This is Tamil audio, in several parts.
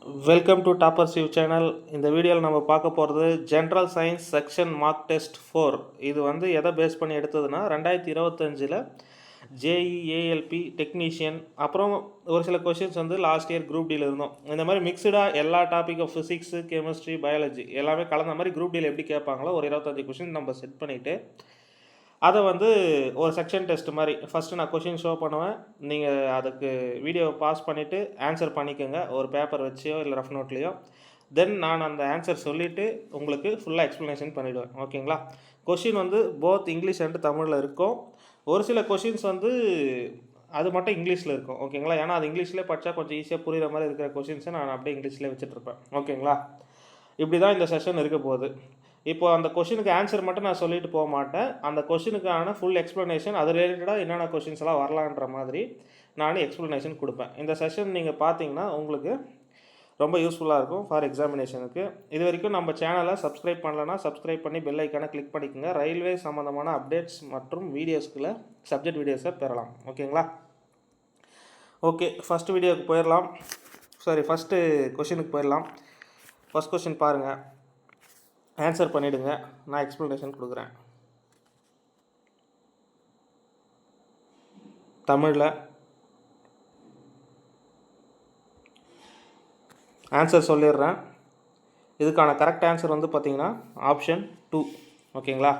Welcome to toppers you channel. இந்த வீடியோவில் நம்ம பார்க்க போகிறது general science section mark test 4. இது வந்து எதை பேஸ் பண்ணி எடுத்ததுன்னா 2025 ஜேஇஏஎல்பி டெக்னீஷியன், அப்புறம் ஒரு சில கொஷின்ஸ் வந்து லாஸ்ட் இயர் குரூப் டியில் இருந்தோம். இந்த மாதிரி மிக்சடாக எல்லா topic of physics, chemistry, biology எல்லாமே கலந்த மாதிரி குரூப் டியில் எப்படி கேட்பாங்களோ ஒரு 25 கொஷின் நம்ம செட் பண்ணிவிட்டு அதை வந்து ஒரு செக்ஷன் டெஸ்ட் மாதிரி ஃபஸ்ட்டு நான் கொஷின் ஷோ பண்ணுவேன். நீங்கள் அதுக்கு வீடியோவை பாஸ் பண்ணிவிட்டு ஆன்சர் பண்ணிக்கோங்க, ஒரு பேப்பர் வச்சியோ இல்லை ரஃப் நோட்லேயோ. தென் நான் அந்த ஆன்சர் சொல்லிவிட்டு உங்களுக்கு ஃபுல்லாக எக்ஸ்ப்ளனேஷன் பண்ணிவிடுவேன். ஓகேங்களா? கொஷின் வந்து போத் இங்கிலீஷ் அண்ட் தமிழில் இருக்கும். ஒரு சில கொஷின்ஸ் வந்து அது மட்டும் இங்கிலீஷில் இருக்கும். ஓகேங்களா? ஏன்னா அது இங்கிலீஷ்லேயே படித்தா கொஞ்சம் ஈஸியாக புரிகிற மாதிரி இருக்கிற கொஷின்ஸை நான் அப்படியே இங்கிலீஷ்லேயே வச்சுட்ருப்பேன். ஓகேங்களா? இப்படி தான் இந்த செஷன் இருக்க போகுது. இப்போ அந்த கொஷினுக்கு ஆன்சர் மட்டும் நான் சொல்லிட்டு போக மாட்டேன். அந்த கொஷினுக்கான ஃபுல் எக்ஸ்ப்ளனேஷன், அது ரிலேட்டடாக என்னென்ன கொஷின்ஸ் எல்லாம் வரலான்ற மாதிரி நான் எக்ஸ்ப்ளனேஷன் கொடுப்பேன். இந்த செஷன் நீங்கள் பார்த்தீங்கன்னா உங்களுக்கு ரொம்ப யூஸ்ஃபுல்லாக இருக்கும் ஃபார் எக்ஸாமினேஷனுக்கு. இது வரைக்கும் நம்ம சேனலை சப்ஸ்கிரைப் பண்ணலன்னா சப்ஸ்கிரைப் பண்ணி பெல் ஐக்கானை கிளிக் பண்ணிக்கோங்க. ரயில்வே சம்மந்தமான அப்டேட்ஸ் மற்றும் வீடியோஸ்க்குள்ள சப்ஜெக்ட் வீடியோஸை பெறலாம். ஓகேங்களா? ஓகே, ஃபஸ்ட்டு வீடியோவுக்கு போயிடலாம். ஃபஸ்ட்டு கொஷினுக்கு போயிடலாம். ஃபஸ்ட் கொஷின் பாருங்கள், ஆன்சர் பண்ணிவிடுங்க. நான் எக்ஸ்ப்ளனேஷன் கொடுக்குறேன் தமிழில். ஆன்சர் சொல்லிடுறேன். இதுக்கான கரெக்ட் ஆன்சர் வந்து பார்த்தீங்கன்னா ஆப்ஷன் 2. ஓகேங்களா?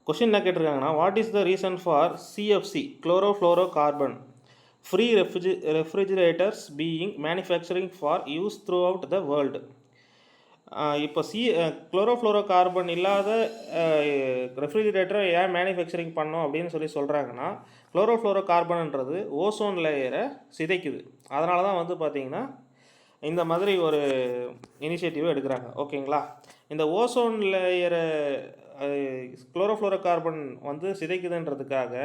கொஷின் என்ன கேட்டிருக்காங்கன்னா, what is the reason for CFC chlorofluorocarbon free refrigerators being manufacturing for use throughout the world. இப்போ குளோரோஃப்ளோரோ கார்பன் இல்லாத ரெஃப்ரிஜிரேட்டரை ஏன் மேனுஃபேக்சரிங் பண்ணோம் அப்படின்னு சொல்கிறாங்கன்னா, குளோரோஃப்ளோரோ கார்பன்ன்றது ஓசோன் லேயரை சிதைக்குது. அதனால தான் வந்து பார்த்திங்கன்னா இந்த மாதிரி ஒரு இனிஷியேட்டிவை எடுக்கிறாங்க. ஓகேங்களா? இந்த ஓசோன் லேயரை குளோரோஃப்ளோரோ கார்பன் வந்து சிதைக்குதுன்றதுக்காக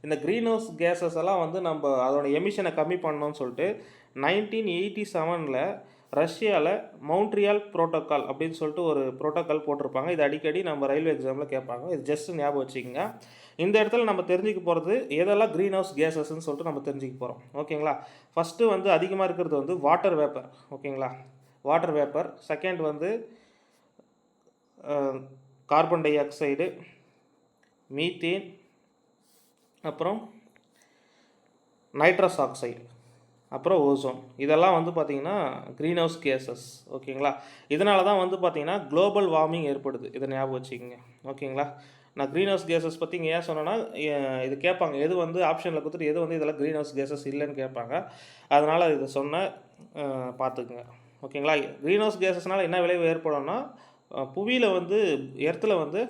இந்த க்ரீன் ஹவுஸ் கேஸஸ் எல்லாம் வந்து நம்ம அதோட எமிஷனை கம்மி பண்ணோன்னு சொல்லிட்டு 1987 ரஷ்யாவில் மவுண்ட்ரியால் ப்ரோட்டோக்கால் அப்படின்னு சொல்லிட்டு ஒரு ப்ரோட்டோக்கால் போட்டிருப்பாங்க. இது அடிக்கடி நம்ம ரயில்வே எக்ஸாமில் கேட்பாங்க. இது ஜஸ்ட் ஞாபகம் வச்சுக்கோங்க. இந்த இடத்துல நம்ம தெரிஞ்சுக்க போகிறது எதெல்லாம் க்ரீன் ஹவுஸ் கேஸஸ்ன்னு சொல்லிட்டு நம்ம தெரிஞ்சுக்க போகிறோம். ஓகேங்களா? ஃபஸ்ட்டு வந்து அதிகமாக இருக்கிறது வந்து வாட்டர் வேப்பர். ஓகேங்களா? Water vapour. செகண்ட் வந்து கார்பன் டை ஆக்சைடு, மீத்தேன், அப்புறம் நைட்ரஸ் ஆக்சைடு, அப்புறம் ஓசோன். இதெல்லாம் வந்து பார்த்திங்கன்னா க்ரீன் ஹவுஸ் கேஸஸ். ஓகேங்களா? இதனால தான் வந்து பார்த்திங்கன்னா குளோபல் வார்மிங் ஏற்படுது. இதை ஞாபகம் வச்சுக்கோங்க. ஓகேங்களா? நான் க்ரீன் ஹவுஸ் கேஸஸ் பற்றி இங்கே ஏன் சொன்னேன்னா, இது கேட்பாங்க, எது வந்து ஆப்ஷனில் கொடுத்துட்டு எது வந்து இதெல்லாம் க்ரீன் ஹவுஸ் கேஸஸ் இல்லைன்னு கேட்பாங்க. அதனால் இதை சொன்ன பார்த்துக்குங்க. ஓகேங்களா? க்ரீன் ஹவுஸ் கேஸஸ்னால் என்ன விளைவு ஏற்படும்னா, புவியில் வந்து எர்த்தில் வந்து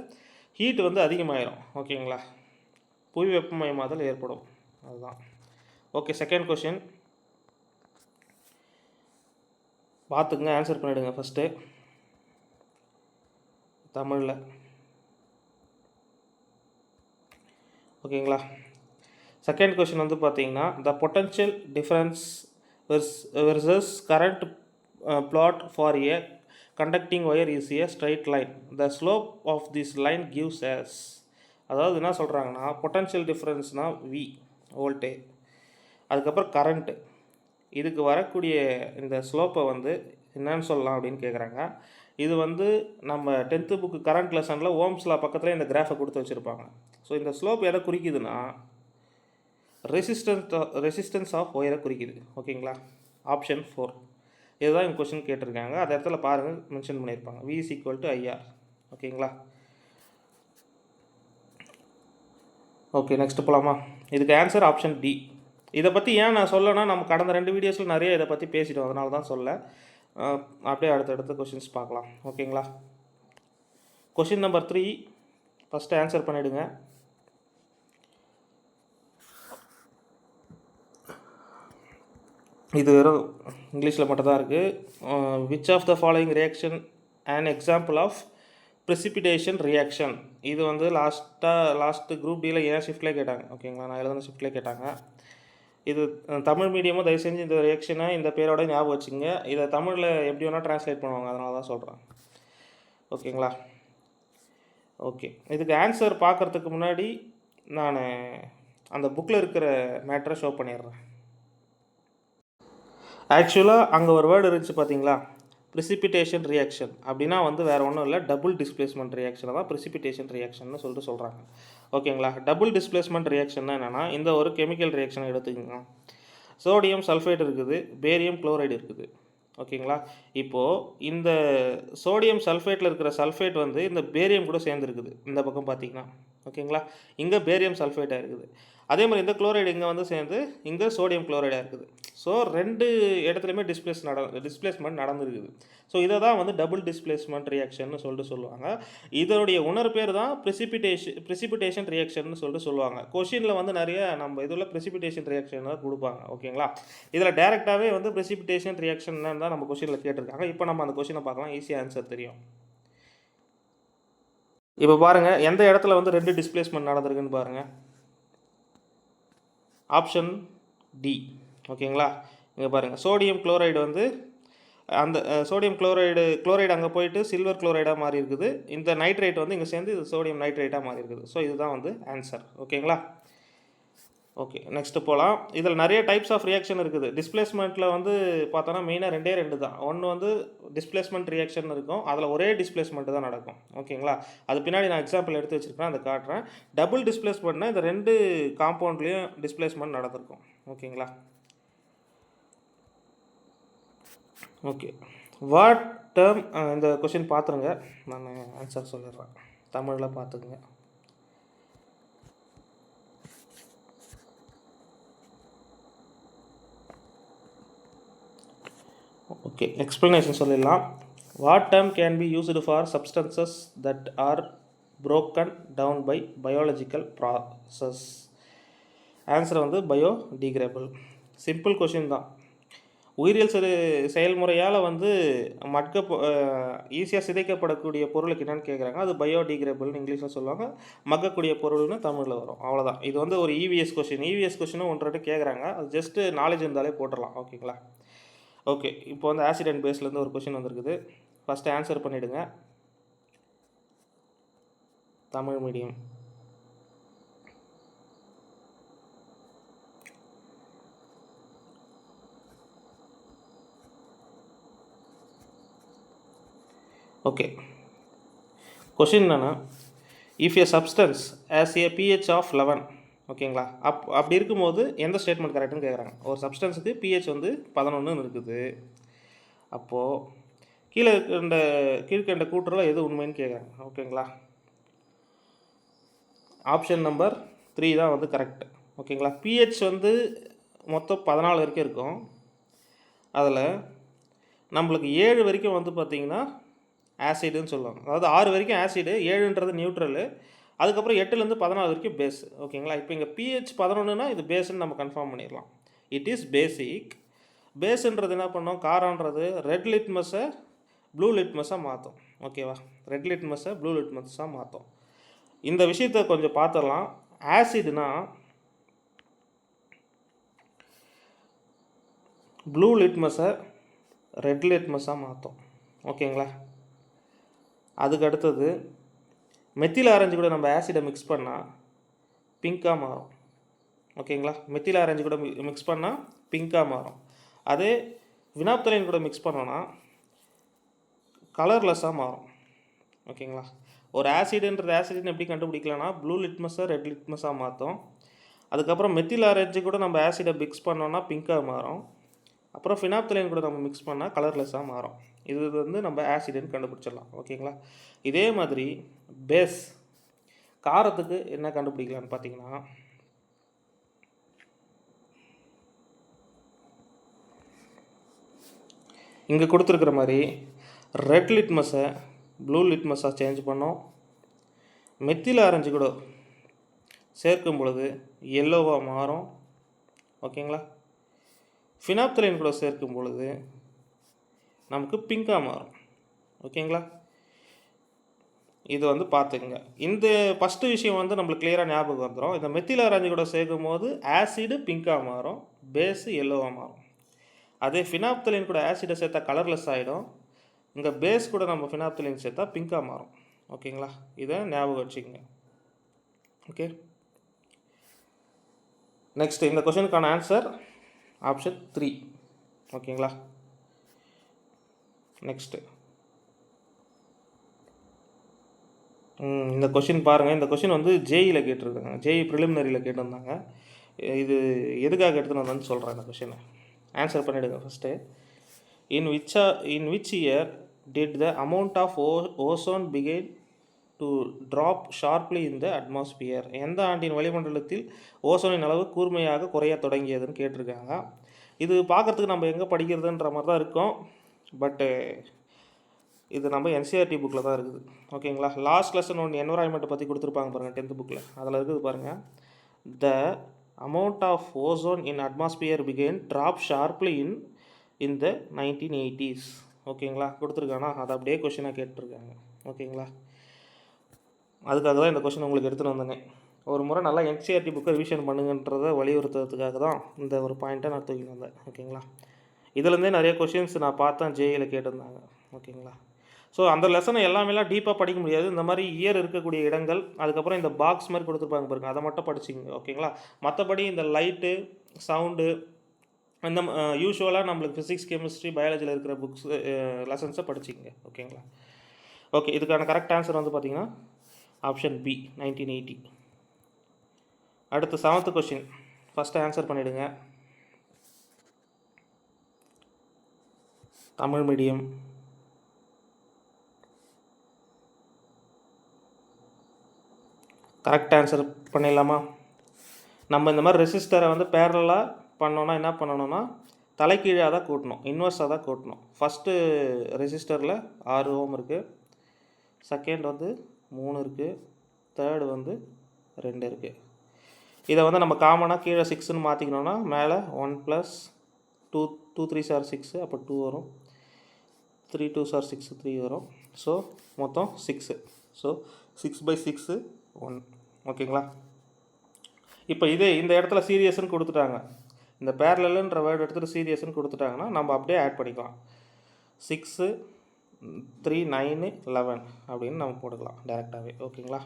ஹீட் வந்து அதிகமாகிடும். ஓகேங்களா? புவி வெப்பமயமாதல் ஏற்படும். அதுதான். ஓகே, செகண்ட் கொஷின் பார்த்துக்குங்க, ஆன்சர் பண்ணிவிடுங்க ஃபஸ்ட்டு தமிழில். ஓகேங்களா? செகண்ட் கொஷின் வந்து பார்த்தீங்கன்னா, the potential difference versus current plot for a conducting wire is a straight line. The slope of this line gives S. அதாவது என்ன சொல்கிறாங்கன்னா, பொட்டன்ஷியல் டிஃப்ரென்ஸ்னால் வி வோல்டேஜ், அதுக்கப்புறம் கரண்ட்டு, இதுக்கு வரக்கூடிய இந்த ஸ்லோப்பை வந்து என்னன்னு சொல்லலாம் அப்படின்னு கேட்குறாங்க. இது வந்து நம்ம 10th புக்கு கரண்ட் லெசனில் ஓம்ஸ்லா பக்கத்தில் இந்த கிராஃபை கொடுத்து வச்சுருப்பாங்க. ஸோ இந்த ஸ்லோப் எதை குறிக்குதுன்னா ரெசிஸ்டன்ஸ் ஆஃப் ஒயரை குறிக்குது. ஓகேங்களா? ஆப்ஷன் 4. இதுதான் இந்த கொஷின் கேட்டிருக்காங்க. அந்த இடத்துல பாருங்கள், மென்ஷன் பண்ணியிருப்பாங்க V is equal to IR. ஓகேங்களா? ஓகே, நெக்ஸ்ட் போகலாமா? இதுக்கு ஆன்சர் ஆப்ஷன் D. இதை பற்றி ஏன் நான் சொல்லனா, நம்ம கடந்த 2 வீடியோஸில் நிறைய இதை பற்றி பேசிட்டோம். அதனால தான் சொல்ல. அப்படியே அடுத்தடுத்த கொஷின்ஸ் பார்க்கலாம். ஓகேங்களா? கொஷின் நம்பர் 3 ஃபஸ்ட்டு ஆன்சர் பண்ணிவிடுங்க. இது வெறும் இங்கிலீஷில் மட்டும் தான் இருக்குது. Which of the following reaction and example of precipitation reaction. இது வந்து லாஸ்ட்டு குரூப் டியில் ஏன் ஷிஃப்ட்லேயே கேட்டாங்க. ஓகேங்களா? நான் எழுதுன ஷிஃப்ட்லேயே கேட்டாங்க. இது தமிழ் மீடியமும் தயவு செஞ்சு இந்த ரியாக்ஷனை இந்த பேரோட ஞாபகம் வச்சுங்க. இதை தமிழில் எப்படி வேணால் ட்ரான்ஸ்லேட் பண்ணுவாங்க. அதனால தான் சொல்கிறேன். ஓகேங்களா? ஓகே, இதுக்கு ஆன்சர் பார்க்குறதுக்கு முன்னாடி நான் அந்த புக்கில் இருக்கிற மேட்டரை ஷோ பண்ணிடுறேன். ஆக்சுவலாக அங்கே ஒரு வேர்டு இருந்துச்சு பார்த்தீங்களா, ப்ரிசிபிடேஷன் ரியாக்ஷன் அப்படின்னா வந்து வேறு ஒன்றும் இல்லை, டபுள் டிஸ்பிளேஸ்மெண்ட் ரியாக்ஷனை தான் ப்ரிசிபிடேஷன் ரியாக்ஷன் சொல்கிறாங்க. ஓகேங்களா. டபுள் டிஸ்பிளேஸ்மெண்ட் ரியாக்ஷன்னா என்னென்னா, இந்த ஒரு கெமிக்கல் ரியாக்ஷனை எடுத்துக்கோங்க. சோடியம் சல்ஃபேட் இருக்குது, பேரியம் குளோரைடு இருக்குது. ஓகேங்களா. இப்போது இந்த சோடியம் சல்ஃபேட்டில் இருக்கிற சல்ஃபேட் வந்து இந்த பேரியம் கூட சேர்ந்துருக்குது இந்த பக்கம் பார்த்தீங்கன்னா. ஓகேங்களா. இங்கே பேரியம் சல்ஃபேட்டாக இருக்குது. அதே மாதிரி இந்த குளோரைடு இங்கே வந்து சேர்ந்து இங்கே சோடியம் குளோரைடாக இருக்குது. ஸோ 2 இடத்துலையுமே டிஸ்பிளேஸ்மெண்ட் நடந்துருக்குது. ஸோ இதை தான் வந்து டபுள் டிஸ்பிளேஸ்மெண்ட் ரியாக்ஷன் சொல்லுவாங்க. இதனுடைய உணர் பேர் தான் ப்ரிசிபிடேஷன் ரியாக்ஷன் சொல்லுவாங்க. கொஷினில் வந்து நிறைய நம்ம இதில் ப்ரிசிபிடேஷன் ரியாக்ஷன் தான் கொடுப்பாங்க. ஓகேங்களா. இதில் டேரெக்டாகவே வந்து ப்ரிசிபிடேஷன் ரியாக்ஷன் தான் நம்ம கொஷினில் கேட்டிருக்காங்க. இப்போ நம்ம அந்த கொஷினை பார்க்கலாம், ஈஸியாக ஆன்சர் தெரியும். இப்போ பாருங்கள், எந்த இடத்துல வந்து 2 டிஸ்பிளேஸ்மெண்ட் நடந்திருக்குன்னு பாருங்கள். Option D. ஓகேங்களா. இங்கே பாருங்கள், சோடியம் குளோரைடு வந்து அந்த சோடியம் குளோரைடு அங்கே போயிட்டு சில்வர் குளோரைடாக மாறி இருக்குது. இந்த நைட்ரேட் வந்து இங்கே சேர்ந்து இது சோடியம் நைட்ரேட்டாக மாறி இருக்குது. ஸோ இதுதான் வந்து ஆன்சர். ஓகேங்களா. ஓகே, நெக்ஸ்ட்டு போகலாம். இதில் நிறைய டைப்ஸ் ஆஃப் ரியாக்ஷன் இருக்குது. டிஸ்பிளேஸ்மெண்ட்டில் வந்து பார்த்தோன்னா மெயினாக 2 தான். ஒன்று வந்து டிஸ்பிளேஸ்மெண்ட் ரியாக்ஷன் இருக்கும், அதில் ஒரே டிஸ்பிளேஸ்மெண்ட் தான் நடக்கும். ஓகேங்களா. அது பின்னாடி நான் எக்ஸாம்பிள் எடுத்து வச்சுருக்கேன், அதை காட்டுறேன். டபுள் டிஸ்பிளேஸ்மெண்ட்னா இந்த 2 காம்பவுண்ட்லேயும் டிஸ்பிளேஸ்மெண்ட் நடந்திருக்கும். ஓகேங்களா. ஓகே, வாட் டேர்ம், இந்த கொஷின் பார்த்துருங்க, நான் ஆன்சர் சொல்லிடுறேன், தமிழில் பார்த்துக்குங்க. ஓகே, எக்ஸ்ப்ளனேஷன் சொல்லிடலாம். What term can be used for substances that are broken down by biological process? Answer வந்து பயோடிகிரேடபிள். சிம்பிள் கொஷின் தான். உயிரியல் செயல்முறையால் வந்து ஈஸியாக சிதைக்கப்படக்கூடிய பொருளுக்கு என்னென்னு கேட்குறாங்க. அது பயோடிகிரேடபிள்னு இங்கிலீஷில் சொல்லுவாங்க, மக்கக்கூடிய பொருள்னு தமிழில் வரும். அவ்வளோதான். இது வந்து ஒரு இவிஎஸ் கொஷினும் 1-2 கேட்குறாங்க. அது ஜஸ்ட்டு நாலேஜ் இருந்தாலே போட்டுடலாம். ஓகேங்களா. ஓகே, இப்போ வந்து ஆசிட் அண்ட் பேஸ்லேருந்து ஒரு கொஷின் வந்திருக்குது. ஃபஸ்ட்டு ஆன்சர் பண்ணிவிடுங்க. தமிழ் மீடியம். ஓகே, கொஷின் என்னென்னா, if a substance has a pH of 11, ஓகேங்களா, அப்படி இருக்கும்போது எந்த ஸ்டேட்மெண்ட் கரெக்டுன்னு கேட்குறாங்க. ஒரு சப்ஸ்டன்ஸுக்கு pH வந்து 11 இருக்குது. அப்போது கீழ்கண்ட கூற்றுல எது உண்மைன்னு கேட்குறாங்க. ஓகேங்களா. ஆப்ஷன் நம்பர் 3 தான் வந்து கரெக்ட். ஓகேங்களா. pH வந்து மொத்தம் 14 வரைக்கும் இருக்கும். அதில் நம்மளுக்கு 7 வரைக்கும் வந்து பார்த்திங்கன்னா ஆசிடுன்னு சொல்லுவாங்க. அதாவது 6 வரைக்கும் ஆசிடு, 7ன்றது நியூட்ரலு, அதுக்கப்புறம் 8லேருந்து 14 வரைக்கும் பேஸ். ஓகேங்களா. இப்போ இங்கே pH 11னா இது பேஸ்ன்னு நம்ம கன்ஃபார்ம் பண்ணிடலாம். இட் இஸ் பேசிக். பேஸுன்றது என்ன பண்ணோம், காரன்றது ரெட் லிட்மஸை ப்ளூ லிட்மஸாக மாற்றும். ஓகேவா. ரெட் லிட்மஸை ப்ளூ லிட்மஸாக மாற்றும். இந்த விஷயத்தை கொஞ்சம் பார்த்துடலாம். ஆசிட்னா ப்ளூ லிட்மஸை ரெட் லிட்மஸாக மாற்றும். ஓகேங்களா. அதுக்கு அடுத்தது மெத்தில் ஆரஞ்சு கூட நம்ம ஆசிடை மிக்ஸ் பண்ணால் பிங்காக மாறும். ஓகேங்களா. மெத்தில் ஆரஞ்சு கூட மிக்ஸ் பண்ணால் பிங்காக மாறும். அதே வினாப்தலைன் கூட மிக்ஸ் பண்ணோன்னா கலர்லெஸ்ஸாக மாறும். ஓகேங்களா. ஒரு ஆசிடுன்னு எப்படி கண்டுபிடிக்கலாம்னா ப்ளூ லிட்மஸை ரெட் லிட்மஸாக மாற்றும். அதுக்கப்புறம் மெத்தில் ஆரஞ்சு கூட நம்ம ஆசிடை மிக்ஸ் பண்ணோன்னா பிங்காக மாறும். அப்புறம் ஃபினாப்தலைன் கூட நம்ம மிக்ஸ் பண்ணால் கலர்லெஸ்ஸாக மாறும். இது வந்து நம்ம ஆசிடுன்னு கண்டுபிடிச்சிடலாம். ஓகேங்களா. இதே மாதிரி பேஸ் காரத்துக்கு என்ன கண்டுபிடிக்கலான்னு பார்த்தீங்கன்னா, இங்கே கொடுத்துருக்குற மாதிரி ரெட் லிட்மஸை ப்ளூ லிட்மஸாக சேஞ்ச் பண்ணோம். மெத்தில் ஆரஞ்சு கூட சேர்க்கும் பொழுது எல்லோவாக மாறும். ஓகேங்களா. ஃபினாப்தலைன் கூட சேர்க்கும் பொழுது நமக்கு பிங்காக மாறும். ஓகேங்களா. இது வந்து பார்த்துக்குங்க. இந்த ஃபஸ்ட்டு விஷயம் வந்து நம்மளுக்கு கிளியராக ஞாபகம் வந்துடும். இந்த மெத்தில் ஆரஞ்சு கூட சேர்க்கும் போது ஆசிடு பிங்காக மாறும், பேஸு எல்லோவாக மாறும். அதே ஃபினாப்தலைன் கூட ஆசிடை சேர்த்தா கலர்லெஸ் ஆகிடும். இங்கே பேஸ் கூட நம்ம ஃபினாப்தலைன் சேர்த்தா பிங்காக மாறும். ஓகேங்களா. இதை ஞாபகம் வச்சுக்கோங்க. ஓகே, நெக்ஸ்ட் இந்த கொஷனுக்கான ஆன்சர் ஆப்ஷன் 3. ஓகேங்களா. நெக்ஸ்ட்டு இந்த கொஷின் பாருங்கள். இந்த கொஷின் வந்து ஜேஇயில் கேட்டிருக்காங்க, ஜேஇ ப்ரிலிமினரியில் கேட்டிருந்தாங்க. இது எதுக்காக எடுத்துன்னு வந்தேன்னு சொல்கிறேன். இந்த கொஷினை ஆன்சர் பண்ணிவிடுங்க first. In which year did the amount of ozone began to drop sharply in the atmosphere? எந்த ஆண்டின் வளிமண்டலத்தில் ஓசோனின் அளவு கூர்மையாக குறைய தொடங்கியதுன்னு கேட்டிருக்காங்க. இது பார்க்குறதுக்கு நம்ம எங்கே படிக்கிறதுன்ற மாதிரி தான் இருக்கும். பட்டு இது நம்ம என்சிஆர்டி புக்கில் தான் இருக்குது. ஓகேங்களா. லாஸ்ட் லெசன் ஒன்று என்வரான்மெண்ட்டை பற்றி கொடுத்துருப்பாங்க பாருங்கள், 10th புக்கில். அதில் இருக்குது பாருங்கள். The amount of ozone in atmosphere began drop sharply in the 1980s. ஓகேங்களா. கொடுத்துருக்கானா அதை அப்படியே கொஷினாக கேட்டிருக்காங்க. ஓகேங்களா. அதுக்காக தான் இந்த கொஷின் உங்களுக்கு எடுத்துகிட்டு வந்தேங்க. ஒரு முறை நல்லா என்சிஆர்டி புக்கை ரிவிஷன் பண்ணுங்கன்றதை வலியுறுத்துறதுக்காக தான் இந்த ஒரு பாயிண்ட்டை நான் தூக்கிட்டு வந்தேன். ஓகேங்களா. இதுலேருந்தே நிறைய கொஷின்ஸ் நான் பார்த்தேன், ஜேஇயில் கேட்டிருந்தாங்க. ஓகேங்களா. ஸோ அந்த லெசனை எல்லாமேலாம் டீப்பாக படிக்க முடியாது. இந்த மாதிரி இயர் இருக்கக்கூடிய இடங்கள், அதுக்கப்புறம் இந்த பாக்ஸ் மாதிரி கொடுத்துருப்பாங்க பாருங்கள், அதை மட்டும் படிச்சிங்க. ஓகேங்களா. மற்றபடி இந்த லைட்டு, சவுண்டு, இந்த யூஸ்வலாக நம்மளுக்கு ஃபிசிக்ஸ், கெமிஸ்ட்ரி, பயாலஜியில் இருக்கிற புக்ஸ் லெசன்ஸை படிச்சிங்க. ஓகேங்களா. ஓகே, இதுக்கான கரெக்ட் ஆன்சர் வந்து பார்த்திங்கன்னா ஆப்ஷன் பி, 1980. அடுத்து 7th கொஷின் ஃபஸ்ட்டு ஆன்சர் பண்ணிவிடுங்க. தமிழ் மீடியம். கரெக்ட் ஆன்சர் பண்ணிடலாமா? நம்ம இந்த மாதிரி ரெசிஸ்டரை வந்து பேரலாக பண்ணோன்னா என்ன பண்ணணும்னா தலைக்கீழாக தான் கூட்டணும், இன்வெர்ஸாக தான் கூட்டணும். ஃபஸ்ட்டு ரெசிஸ்டரில் 6 ஓம் இருக்குது, செகண்ட் வந்து 3 இருக்குது, தேர்டு வந்து 2 இருக்குது. இதை வந்து நம்ம காமனாக கீழே 6ன்னு மாற்றிக்கணும்னா மேலே 1 + 2 3s are 6, அப்போ 2 வரும். 3 2s are 6, 3 வரும். ஸோ மொத்தம் 6. ஸோ 6/6 1. ஓகேங்களா. இப்போ இந்த இடத்துல சீரியஸ்ன்னு கொடுத்துட்டாங்க. இந்த பேரலல்ன்ற வேர்டு எடுத்துகிட்டு சீரியஸ்ன்னு கொடுத்துட்டாங்கன்னா நம்ம அப்படியே ஆட் பண்ணிக்கலாம். 6 3 9 11 அப்படின்னு நம்ம போட்டுக்கலாம் டேரெக்டாகவே. ஓகேங்களா.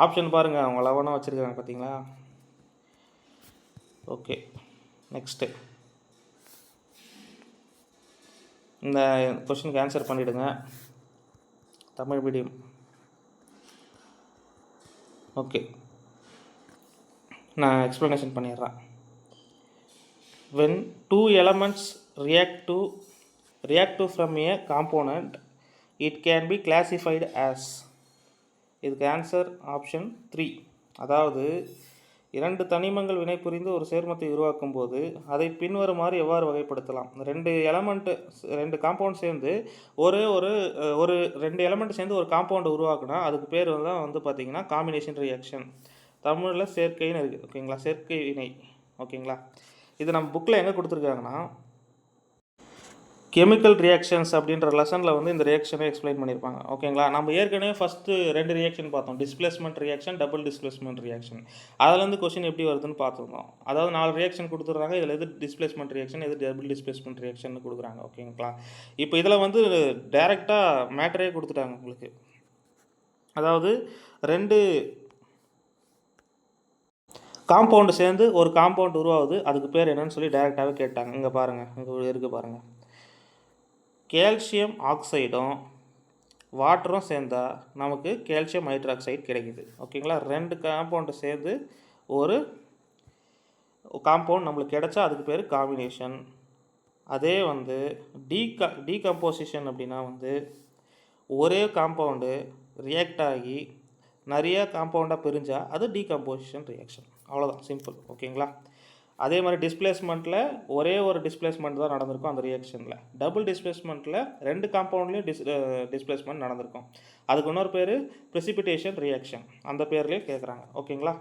ஆப்ஷன் பாருங்கள், அவங்க 11 வச்சுருக்காங்க பார்த்தீங்களா. ஓகே, நெக்ஸ்ட்டு இந்த கொஷினுக்கு ஆன்சர் பண்ணிவிடுங்க. தமிழ் மீடியம். ஓகே, நான் எக்ஸ்ப்ளனேஷன் பண்ணிடுறேன். when 2 elements react to from a component, it can be classified as. இதுக்கு ஆன்சர் ஆப்ஷன் 3. அதாவது 2 தனிமங்கள் வினை புரிந்து ஒரு சேர்மத்தை உருவாக்கும் போது அதை பின்வருமாறு எவ்வாறு வகைப்படுத்தலாம்? 2 காம்பவுண்ட் சேர்ந்து ஒரு 2 எலமெண்ட் சேர்ந்து ஒரு காம்பவுண்ட் உருவாக்குனா அதுக்கு பேர் வந்து பார்த்திங்கன்னா காம்பினேஷன் ரியாக்ஷன். தமிழில் சேர்க்கைன்னு இருக்குது. ஓகேங்களா. சேர்க்கை வினை. ஓகேங்களா. இது நம்ம புக்கில் எங்கே கொடுத்துருக்காங்கன்னா கெமிக்கல் ரியாக்ஷன்ஸ் அப்படின்ற லெசனில் வந்து இந்த ரியாக்ஷனை எக்ஸ்பிளைன் பண்ணியிருப்பாங்க. ஓகேங்களா. நம்ம ஏற்கனவே ஃபஸ்ட்டு 2 ரியாக்ஷன் பார்த்தோம், displacement reaction, double displacement reaction. அதுலேருந்து கொஸ்டின் எப்படி வருதுன்னு பார்த்துருந்தோம். அதாவது 4 ரியாக்ஷன் கொடுத்துட்றாங்க, இதில் எது டிஸ்பிளேஸ்மெண்ட் ரியாக்ஷன், எது டபுள் டிஸ்பிளேஸ்மெண்ட் ரியாக்ஷன் கொடுக்குறாங்க. ஓகேங்களா. இப்போ இதில் வந்து டைரெக்டாக மேட்டரே கொடுத்துட்டாங்க உங்களுக்கு. அதாவது 2 காம்பவுண்டு சேர்ந்து ஒரு காம்பவுண்ட் உருவாகுது, அதுக்கு பேர் என்னன்னு சொல்லி டைரெக்டாகவே கேட்டாங்க. இங்கே பாருங்கள், இங்கே இருக்குது பாருங்கள். கால்சியம் ஆக்சைடும் வாட்டரும் சேர்ந்தால் நமக்கு கால்சியம் ஹைட்ராக்சைடு கிடைக்குது. ஓகேங்களா. 2 காம்பவுண்டு சேர்ந்து ஒரு காம்பவுண்ட் நம்மளுக்கு கிடைச்சா அதுக்கு பேர் காம்பினேஷன். அதே வந்து டீகம்போசிஷன் அப்படின்னா வந்து ஒரே காம்பவுண்டு ரியாக்ட் ஆகி நிறைய காம்பவுண்டாக பிரிஞ்சால் அது டீகம்போசிஷன் ரியாக்ஷன். அவ்வளோதான், சிம்பிள். ஓகேங்களா. அதே மாதிரி டிஸ்பிளேஸ்மெண்ட்டில் ஒரே ஒரு டிஸ்பிளேஸ்மெண்ட் தான் நடந்திருக்கும் அந்த ரியாக்ஷனில். டபுள் டிஸ்பிளேஸ்மெண்ட்டில் 2 காம்பவுண்ட்லேயும் டிஸ்பிளேஸ்மெண்ட் நடந்திருக்கும். அதுக்கு இன்னொரு பேர் ப்ரெசிபிடேஷன் ரியாக்ஷன், அந்த பேர்லேயே கேட்குறாங்க. ஓகேங்களா.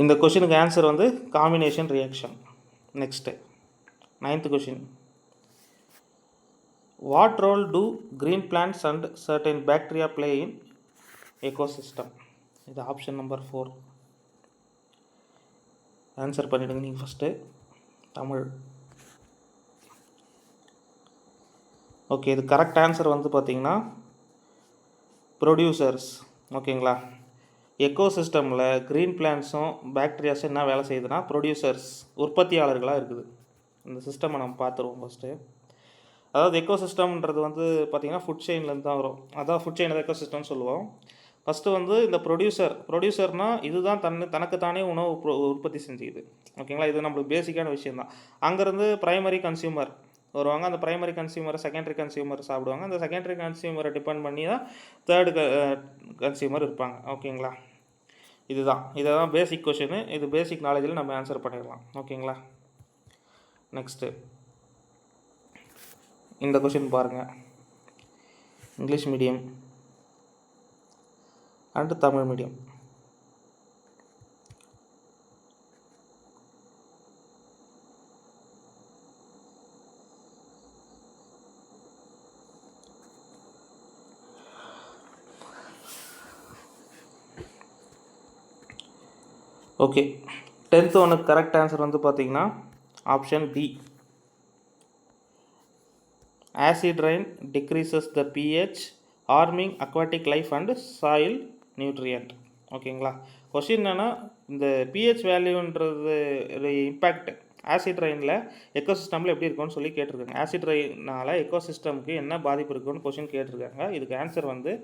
இந்த கொஷினுக்கு ஆன்சர் வந்து combination reaction. Next 9th question. What role do green plants and certain bacteria play in ecosystem? இது ஆப்ஷன் நம்பர் 4. ஆன்சர் பண்ணிவிடுங்க நீங்கள் ஃபஸ்ட்டு. தமிழ். ஓகே, இது கரெக்ட் ஆன்சர் வந்து பார்த்திங்கன்னா ப்ரொடியூசர்ஸ். ஓகேங்களா. எக்கோசிஸ்டமில் க்ரீன் பிளான்ட்ஸும் பாக்டீரியாஸும் என்ன வேலை செய்யுதுன்னா ப்ரொடியூசர்ஸ், உற்பத்தியாளர்களாக இருக்குது. இந்த சிஸ்டமை நம்ம பார்த்துருவோம் ஃபஸ்ட்டு. அதாவது எக்கோசிஸ்டம்ன்றது வந்து பார்த்திங்கன்னா ஃபுட் செயின்லேருந்து தான் வரும். அதான் ஃபுட் செயின் எக்கோசிஸ்டம்னு சொல்லுவோம். ஃபஸ்ட்டு வந்து இந்த ப்ரொடியூசர்னால் இதுதான் தனக்குத்தானே உணவு உற்பத்தி செஞ்சுக்குது. ஓகேங்களா, இது நம்மளுக்கு பேசிக்கான விஷயந்தான். அங்கேருந்து ப்ரைமரி கன்சியூமர் வருவாங்க. அந்த ப்ரைமரி கன்சியூமரை செகண்டரி கன்சியூமர் சாப்பிடுவாங்க. அந்த செகண்டரி கன்சியூமரை டிபெண்ட் பண்ணி தான் தேர்டு கன்சியூமர் இருப்பாங்க. ஓகேங்களா, இதை தான் பேசிக் கொஷினு. இது பேசிக் நாலேஜில் நம்ம ஆன்சர் பண்ணிடலாம். ஓகேங்களா, நெக்ஸ்ட்டு இந்த கொஷின் பாருங்கள். English medium and Tamil medium. Okay, 10th ஒன்று கரெக்ட் ஆன்சர் வந்து பார்த்தீங்கன்னா option B. Acid rain decreases the pH, harming aquatic life and soil nutrient. ஓகேங்களா, கொஷின் என்னென்னா இந்த பிஹெச் வேல்யூன்றது இம்பேக்ட் ஆசிட் ரெயினில் எக்கோசிஸ்டமில் எப்படி இருக்குன்னு சொல்லி கேட்டிருக்காங்க. ஆசிட் ரெயினால் எக்கோசிஸ்டமுக்கு என்ன பாதிப்பு இருக்குன்னு கொஷின் கேட்டிருக்காங்க. இதுக்கு ஆன்சர் வந்து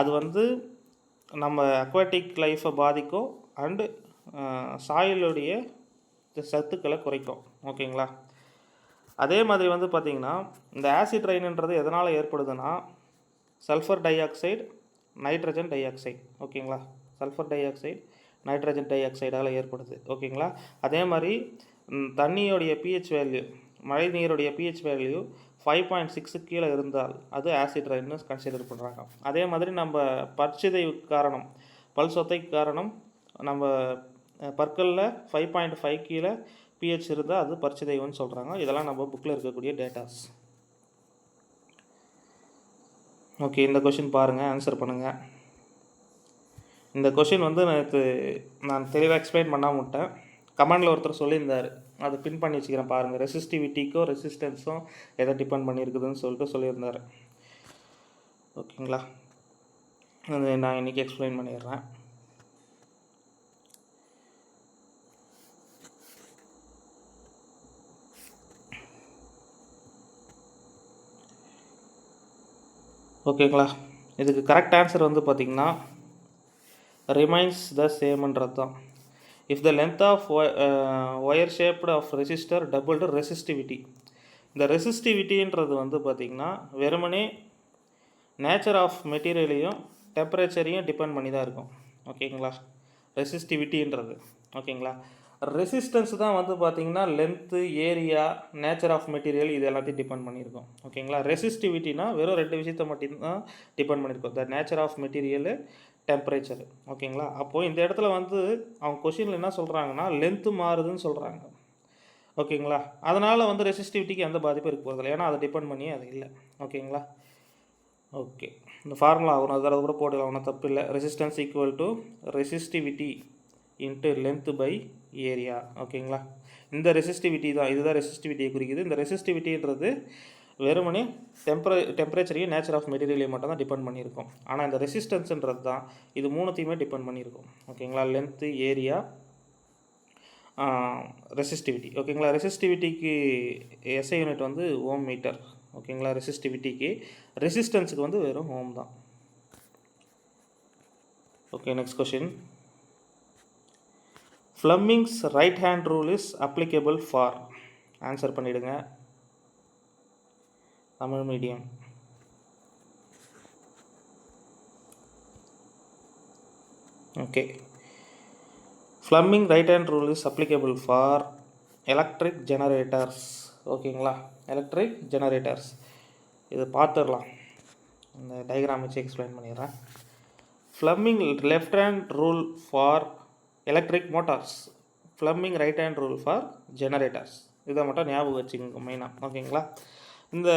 அது வந்து நம்ம அக்வாட்டிக் லைஃப்பை பாதிக்கும் அண்டு சாயிலுடைய சத்துக்களை குறைக்கும். ஓகேங்களா, அதே மாதிரி வந்து பார்த்திங்கன்னா இந்த ஆசிட் ரெயின்ன்றது எதனால் ஏற்படுதுன்னா sulphur dioxide, nitrogen dioxide. ஓகேங்களா, சல்ஃபர் டை ஆக்சைடு, நைட்ரஜன் டை ஆக்சைடால் ஏற்படுது. ஓகேங்களா, அதே மாதிரி தண்ணியோடைய பிஹெச் வேல்யூ, மழை நீருடைய பிஹெச் வேல்யூ 5.6 கீழே இருந்தால் அது ஆசிட் ரெயின்னு கன்சிடர் பண்ணுறாங்க. அதே மாதிரி நம்ம பற்சிதைவுக்கு காரணம், பல் சொத்தைக்கு காரணம் நம்ம பற்களில் 5.5 கீழே பிஹெச் இருந்தால் அது பற்சிதைவுன்னு சொல்கிறாங்க. இதெல்லாம் நம்ம புக்கில் இருக்கக்கூடிய டேட்டாஸ். ஓகே, இந்த கொஷின் பாருங்கள், ஆன்சர் பண்ணுங்கள். இந்த கொஷின் வந்து நான் தெளிவாக எக்ஸ்பிளைன் பண்ணாமல் விட்டேன். கமெண்டில் ஒருத்தர் சொல்லியிருந்தார், அதை பின் பண்ணி வச்சுக்கிறேன் பாருங்கள். ரெசிஸ்டிவிட்டிக்கும் ரெசிஸ்டன்ஸும் எதை டிபெண்ட் பண்ணியிருக்குதுன்னு சொல்லியிருந்தார். ஓகேங்களா, அது நான் இன்றைக்கி எக்ஸ்பிளைன் பண்ணிடுறேன். ஓகேங்களா, இதுக்கு கரெக்ட் ஆன்சர் வந்து பார்த்திங்கன்னா ரிமைன்ஸ் த சேம்ன்றது தான். If the length of wire shaped of resistor doubled resistivity. இந்த ரெசிஸ்டிவிட்டின்றது வந்து பார்த்திங்கன்னா வெறுமனே நேச்சர் ஆஃப் மெட்டீரியலையும் டெம்பரேச்சரையும் டிபெண்ட் பண்ணி தான் இருக்கும். ஓகேங்களா, ரெசிஸ்டிவிட்டின்றது. ஓகேங்களா, ரெசிஸ்டன்ஸ் தான் வந்து பார்த்திங்கன்னா length, area, nature of material இது எல்லாத்தையும் டிபெண்ட் பண்ணியிருக்கோம். ஓகேங்களா, ரெசிஸ்டிவிட்டினா வெறும் 2 விஷயத்தை மட்டும்தான் டிபெண்ட் பண்ணியிருக்கோம், the nature of material, temperature. ஓகேங்களா, அப்போது இந்த இடத்துல வந்து அவங்க கொஷினில் என்ன சொல்கிறாங்கன்னா லென்த்து மாறுதுன்னு சொல்கிறாங்க. ஓகேங்களா, அதனால் வந்து ரெசிஸ்டிவிட்டிக்கு எந்த பாதிப்பும் இருக்க போகிறதில்ல, ஏன்னா அதை டிபெண்ட் பண்ணி அது இல்லை. ஓகேங்களா, ஓகே, இந்த ஃபார்முலா ஒரு தடவை கூட போடலாம், ஒன்றும் தப்பு இல்லை. Resistance equal to resistivity into length by area. ஓகேங்களா, இந்த ரெசிஸ்டிவிட்டி தான், இதுதான் ரெசிஸ்டிவிட்டியை குறிக்குது. இந்த ரெசிஸ்டிவிட்டின்றது வெறுமனே டெம்பரேச்சரையும் நேச்சர் ஆஃப் மெட்டீரியலையும் மட்டும் தான் டிபெண்ட் பண்ணியிருக்கோம். ஆனால் இந்த ரெசிஸ்டன்ஸுன்றது தான் இது மூணுத்தையுமே டிபெண்ட் பண்ணியிருக்கோம். ஓகேங்களா, லென்த்து, ஏரியா, ரெசிஸ்டிவிட்டி. ஓகேங்களா, ரெசிஸ்டிவிட்டிக்கு எஸ்ஐ யூனிட் வந்து ஓம் மீட்டர். ஓகேங்களா, ரெசிஸ்டிவிட்டிக்கு, ரெசிஸ்டன்ஸுக்கு வந்து வெறும் ஓம் தான். Okay, next question. Fleming's right hand rule is applicable for. Answer பண்ணிவிடுங்க. Tamil medium. Okay, Fleming right hand rule is applicable for electric generators. ஓகேங்களா, எலக்ட்ரிக் ஜெனரேட்டர்ஸ் இது பார்த்துடலாம். இந்த டயக்ராம் வச்சு எக்ஸ்பிளைன் பண்ணிடுறேன். Fleming left hand rule for electric motors, Fleming right hand rule for generators. இதை மட்டும் ஞாபகம் வச்சுக்கோங்க மெயினாக. ஓகேங்களா, இந்த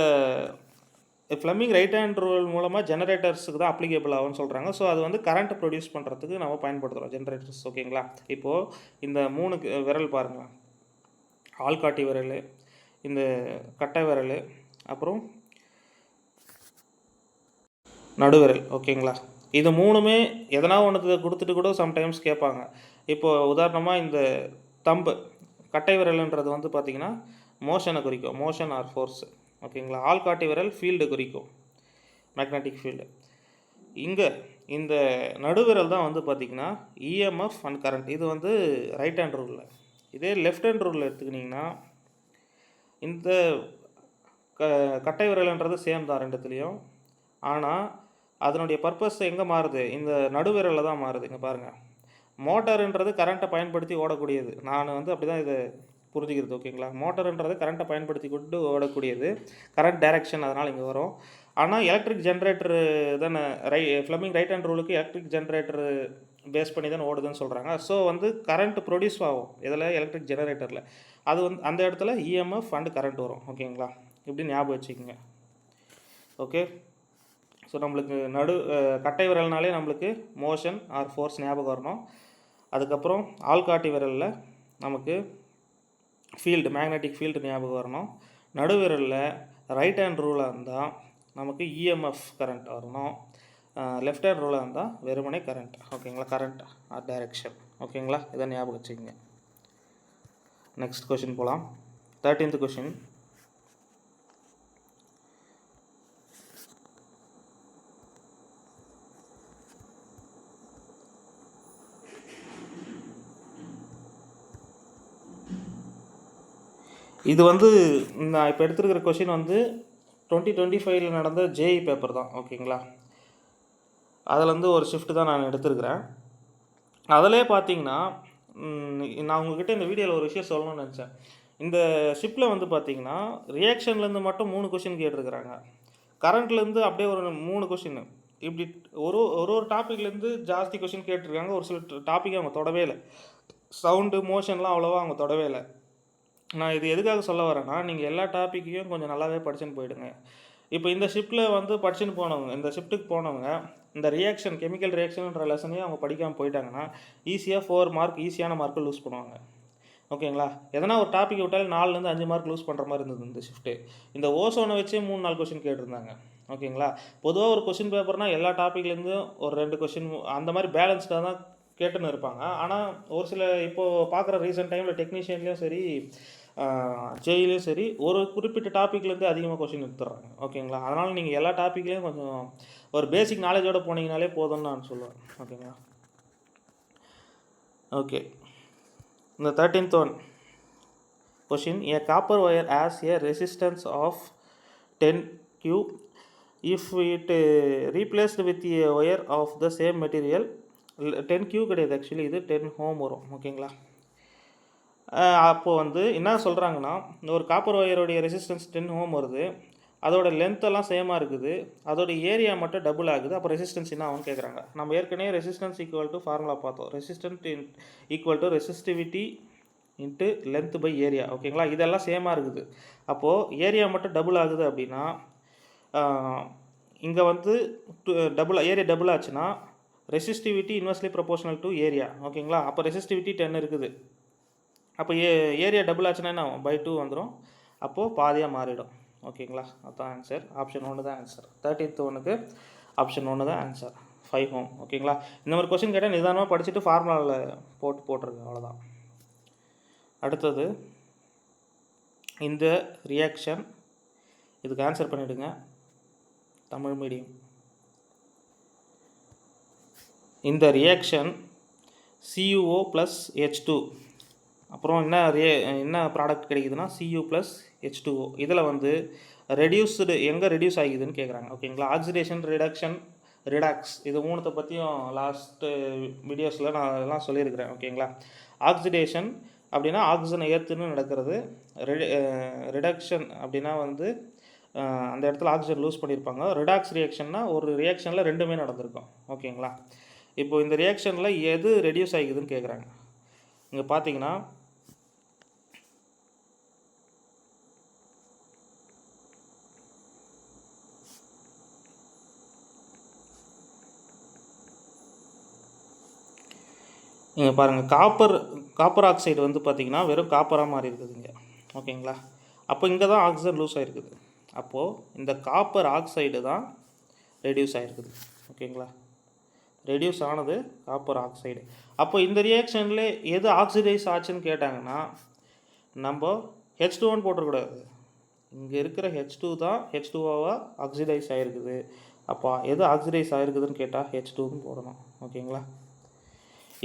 ஃப்ளெமிங் ரைட் ஹேண்ட் ரூல் மூலமாக ஜெனரேட்டர்ஸுக்கு தான் அப்ளிகேபிள் ஆகும்னு சொல்கிறாங்க. ஸோ அது வந்து கரண்ட் ப்ரொடியூஸ் பண்ணுறதுக்கு நம்ம பயன்படுத்துகிறோம் ஜெனரேட்டர்ஸ். ஓகேங்களா, இப்போது இந்த 3 விரல் பாருங்கள், ஆள்காட்டி விரல், இந்த கட்டை விரல், அப்புறம் நடுவிரல். ஓகேங்களா, இது மூணுமே எதனா ஒன்று கொடுத்துட்டு கூட சம்டைம்ஸ் கேட்பாங்க. இப்போது உதாரணமாக இந்த தம்பு கட்டை விரல்ன்றது வந்து பார்த்திங்கன்னா மோஷனை குறிக்கும், மோஷன் ஆர் ஃபோர்ஸ். ஓகேங்களா. ஆள்காட்டி விரல் ஃபீல்டு குறிக்கும், மேக்னெட்டிக் ஃபீல்டு. இங்கே இந்த நடுவிரல் தான் வந்து பார்த்திங்கன்னா இஎம்எஃப் அண்ட் கரண்ட். இது வந்து ரைட் ஹேண்ட் ரூலில். இதே லெஃப்ட் ஹேண்ட் ரூலில் எடுத்துக்கிட்டிங்கன்னா இந்த கட்டை விரல்ன்றது சேம் தான் ரெண்டுத்துலேயும். ஆனால் அதனுடைய பர்பஸ் எங்கே மாறுது, இந்த நடுவிரலில் தான் மாறுது. இங்கே பாருங்கள், மோட்டாருன்றது கரண்ட்டை பயன்படுத்தி ஓடக்கூடியது. நான் வந்து அப்படி தான் இதை புரிஞ்சுக்கிறது. ஓகேங்களா. மோட்டருன்றது கரண்ட்டை பயன்படுத்தி கொண்டு ஓடக்கூடியது, கரண்ட் டைரக்ஷன் அதனால் இங்கே வரும். ஆனால் எலக்ட்ரிக் ஜென்ரேட்டரு தானே ஃப்ளமிங் ரைட் ஹேண்ட் ரூலுக்கு எலக்ட்ரிக் ஜென்ரேட்டரு பேஸ் பண்ணி தான் ஓடுதுன்னு சொல்கிறாங்க. ஸோ வந்து கரண்ட் ப்ரொடியூஸ் ஆகும் இதில், எலக்ட்ரிக் ஜெனரேட்டரில். அது வந்து அந்த இடத்துல இஎம்எஃப் அண்டு கரண்ட் வரும். ஓகேங்களா. இப்படி ஞாபகம் வச்சுக்கோங்க. ஓகே. ஸோ நம்மளுக்கு கட்டை விரல்னாலே நம்மளுக்கு மோஷன் ஆர் ஃபோர்ஸ் ஞாபகம் வரணும். அதுக்கப்புறம் ஆள்காட்டி விரலில் நமக்கு ஃபீல்டு, மேக்னெட்டிக் ஃபீல்டு ஞாபகம் வரணும். நடுவிரலில் ரைட் ஹேண்ட் ரூலாக இருந்தால் நமக்கு இஎம்எஃப் கரண்ட் வரணும். லெஃப்ட் ஹேண்ட் ரூலாக இருந்தால் வெறுமனே கரண்ட். ஓகேங்களா. Current or direction. ஓகேங்களா. இதை ஞாபகம் வச்சுக்கோங்க. நெக்ஸ்ட் கொஷின் போகலாம். 13th question. இது வந்து நான் இப்போ எடுத்துருக்கிற கொஷின் வந்து 2025 நடந்த ஜேஇ பேப்பர் தான். ஓகேங்களா. அதில் வந்து ஒரு ஷிஃப்ட் தான் நான் எடுத்துருக்கிறேன். அதிலே பார்த்தீங்கன்னா நான் உங்கள்கிட்ட இந்த வீடியோவில் ஒரு விஷயம் சொல்லணும்னு நினச்சேன். இந்த ஷிப்பில் வந்து பார்த்தீங்கன்னா ரியாக்ஷன்லேருந்து மட்டும் 3 கொஷின் கேட்டிருக்கிறாங்க. கரண்ட்லேருந்து அப்படியே ஒரு 3 கொஷின். இப்படி ஒரு டாப்பிக்லேருந்து ஜாஸ்தி கொஷின் கேட்டிருக்காங்க. ஒரு சில டாப்பிக்கை அவங்க தொடவே இல்லை. சவுண்டு, மோஷன்லாம் அவ்வளோவா அவங்க தொடவே இல்லை. நான் இது எதுக்காக சொல்ல வரேன்னா, நீங்கள் எல்லா டாப்பிக்கையும் கொஞ்சம் நல்லாவே படிச்சுன்னு போயிடுங்க. இப்போ இந்த ஷிஃப்ட்டில் வந்து படிச்சுன்னு போனவங்க, இந்த ஷிஃப்ட்டுக்கு போனவங்க இந்த ரியாக்ஷன், கெமிக்கல் ரியாக்ஷன்ன்ற லெசனையும் அவங்க படிக்காமல் போயிட்டாங்கன்னா ஈஸியாக 4 மார்க், ஈஸியான மார்க்கை லூஸ் பண்ணுவாங்க. ஓகேங்களா. எதனா ஒரு டாப்பிக் விட்டாலும் 4லேருந்து 5 மார்க் லூஸ் பண்ணுற மாதிரி இருந்தது இந்த ஷிஃப்ட்டு. இந்த ஓசோனை வச்சே 3-4 கொஷின் கேட்டிருந்தாங்க. ஓகேங்களா. பொதுவாக ஒரு கொஷின் பேப்பர்னால் எல்லா டாப்பிக்லேருந்தும் ஒரு 2 கொஷின் அந்த மாதிரி பேலன்ஸ்டாக தான் கேட்டுன்னு இருப்பாங்க. ஆனால் ஒரு சில இப்போது பார்க்குற ரீசெண்ட் டைமில் டெக்னீஷியன்லேயும் சரி, ஜேஇலையும் சரி, ஒரு குறிப்பிட்ட டாப்பிக்லேருந்து அதிகமாக கொஷின் எடுத்துடுறாங்க. ஓகேங்களா. அதனால் நீங்கள் எல்லா டாப்பிக்லேயும் கொஞ்சம் ஒரு பேசிக் நாலேஜோடு போனீங்கனாலே போதும்னு நான் சொல்லுவேன். ஓகேங்களா. ஓகே. இந்த 13th one question, a copper wire has a resistance of 10Q. If it replaced with a wire of the same material, 10Q கிடையாது, ஆக்சுவலி இது 10 ohm வரும். ஓகேங்களா. அப்போது வந்து என்ன சொல்கிறாங்கன்னா, இந்த ஒரு காப்பர் ஒயருடைய ரெசிஸ்டன்ஸ் 10 ohm வருது, அதோட லென்த்தெல்லாம் சேமாக இருக்குது, அதோட ஏரியா மட்டும் டபுள் ஆகுது. அப்போ ரெசிஸ்டன்ஸ் என்ன ஆகும்னு கேட்குறாங்க. நம்ம ஏற்கனவே ரெசிஸ்டன்ஸ் ஈக்குவல் டு ஃபார்முலா பார்த்தோம். Resistance equal to resistivity into length by area. ஓகேங்களா. இதெல்லாம் சேமாக இருக்குது. அப்போது ஏரியா மட்டும் டபுள் ஆகுது அப்படின்னா, இங்கே வந்து ஏரியா டபுள் ஆச்சுன்னா resistivity inversely proportional to area. ஓகேங்களா. அப்போ ரெசிஸ்டிவிட்டி 10 இருக்குது. அப்போ ஏரியா டபுள் ஆச்சுன்னா என்ன ஆகும், பை 2 வந்துடும். அப்போது பாதியாக மாறிடும். ஓகேங்களா. அதுதான் ஆன்சர். ஆப்ஷன் 1 தான் ஆன்சர். 13th ஒன்றுக்கு ஆப்ஷன் 1 தான் ஆன்சர், 5 ohm. ஓகேங்களா. இந்த மாதிரி கொஸ்டின் கேட்டால் நிதானமாக படிச்சுட்டு ஃபார்முலாவில் போட்டிருக்கேன், அவ்வளோதான். அடுத்தது இந்த ரியாக்ஷன், இதுக்கு ஆன்சர் பண்ணிவிடுங்க. தமிழ் மீடியம். இந்த ரியாக்ஷன் CuO + H2, அப்புறம் என்ன ப்ராடக்ட் கிடைக்குதுன்னா Cu + H2O. இதில் வந்து எங்கே ரெடியூஸ் ஆகிக்குதுன்னு கேட்குறாங்க. ஓகேங்களா. ஆக்சிடேஷன், ரிடக்ஷன், ரிடாக்ஸ், இது 3 பற்றியும் லாஸ்ட்டு வீடியோஸில் நான் அதெல்லாம் சொல்லியிருக்கிறேன். ஓகேங்களா. ஆக்சிடேஷன் அப்படின்னா ஆக்சிஜனை ஏற்றுன்னு நடக்கிறது. ரிடக்ஷன் அப்படின்னா வந்து அந்த இடத்துல ஆக்சிஜன் லூஸ் பண்ணியிருப்பாங்க. ரிடாக்ஸ் ரியாக்ஷன்னா ஒரு ரியாக்ஷனில் 2மே நடந்திருக்கும். ஓகேங்களா. இப்போது இந்த ரியாக்ஷனில் எது ரெடியூஸ் ஆகிக்குதுன்னு கேட்குறாங்க. இங்கே பார்த்தீங்கன்னா இங்கே பாருங்கள், காப்பர் ஆக்சைடு வந்து பார்த்திங்கன்னா வெறும் காப்பராக மாறி இருக்குது இங்கே. ஓகேங்களா. அப்போ இங்கே தான் ஆக்சிஜன் லூஸ் ஆகிருக்குது. அப்போது இந்த காப்பர் ஆக்சைடு தான் ரெடியூஸ் ஆகிருக்குது. ஓகேங்களா. ரெடியூஸ் ஆனது காப்பர் ஆக்சைடு. அப்போ இந்த ரியாக்ஷனில் எது ஆக்சிடைஸ் ஆச்சுன்னு கேட்டாங்கன்னா நம்ம H2 போட்டுறக்கூடாது. இங்கே இருக்கிற H2 தான் H2ஓவாக ஆக்சிடைஸ் ஆகிருக்குது. அப்போ எது ஆக்சிடைஸ் ஆகிருக்குதுன்னு கேட்டால் H2ன்னு போடணும். ஓகேங்களா?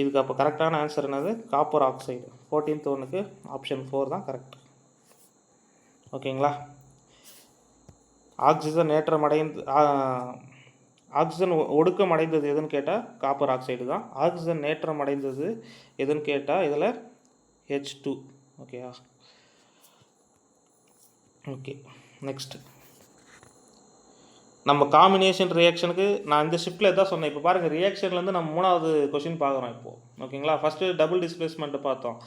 இதுக்கு அப்போ கரெக்டான ஆன்சர் என்னது? Copper oxide. 14th ஒன்றுக்கு ஆப்ஷன் 4 தான் கரெக்ட். ஓகேங்களா? ஆக்சிஜன் ஆக்சிஜன் ஒடுக்கம் அடைந்தது எதுன்னு கேட்டால் காப்பர் ஆக்சைடு தான். ஆக்சிஜன் நேற்றம் அடைந்தது எதுன்னு கேட்டால் இதில் H2. ஓகேவா? ஓகே, நெக்ஸ்ட்டு நம்ம காம்பினேஷன் ரியாக்ஷனுக்கு நான் இந்த ஷிஃப்ட்டில் எதாவது சொன்னேன். இப்போ பாருங்கள், ரியாக்ஷன்லேருந்து நம்ம 3வது கொஷின் பார்க்குறோம் இப்போது. ஓகேங்களா? ஃபஸ்ட்டு டபுள் டிஸ்பிளேஸ்மெண்ட்டு பார்த்தோம்.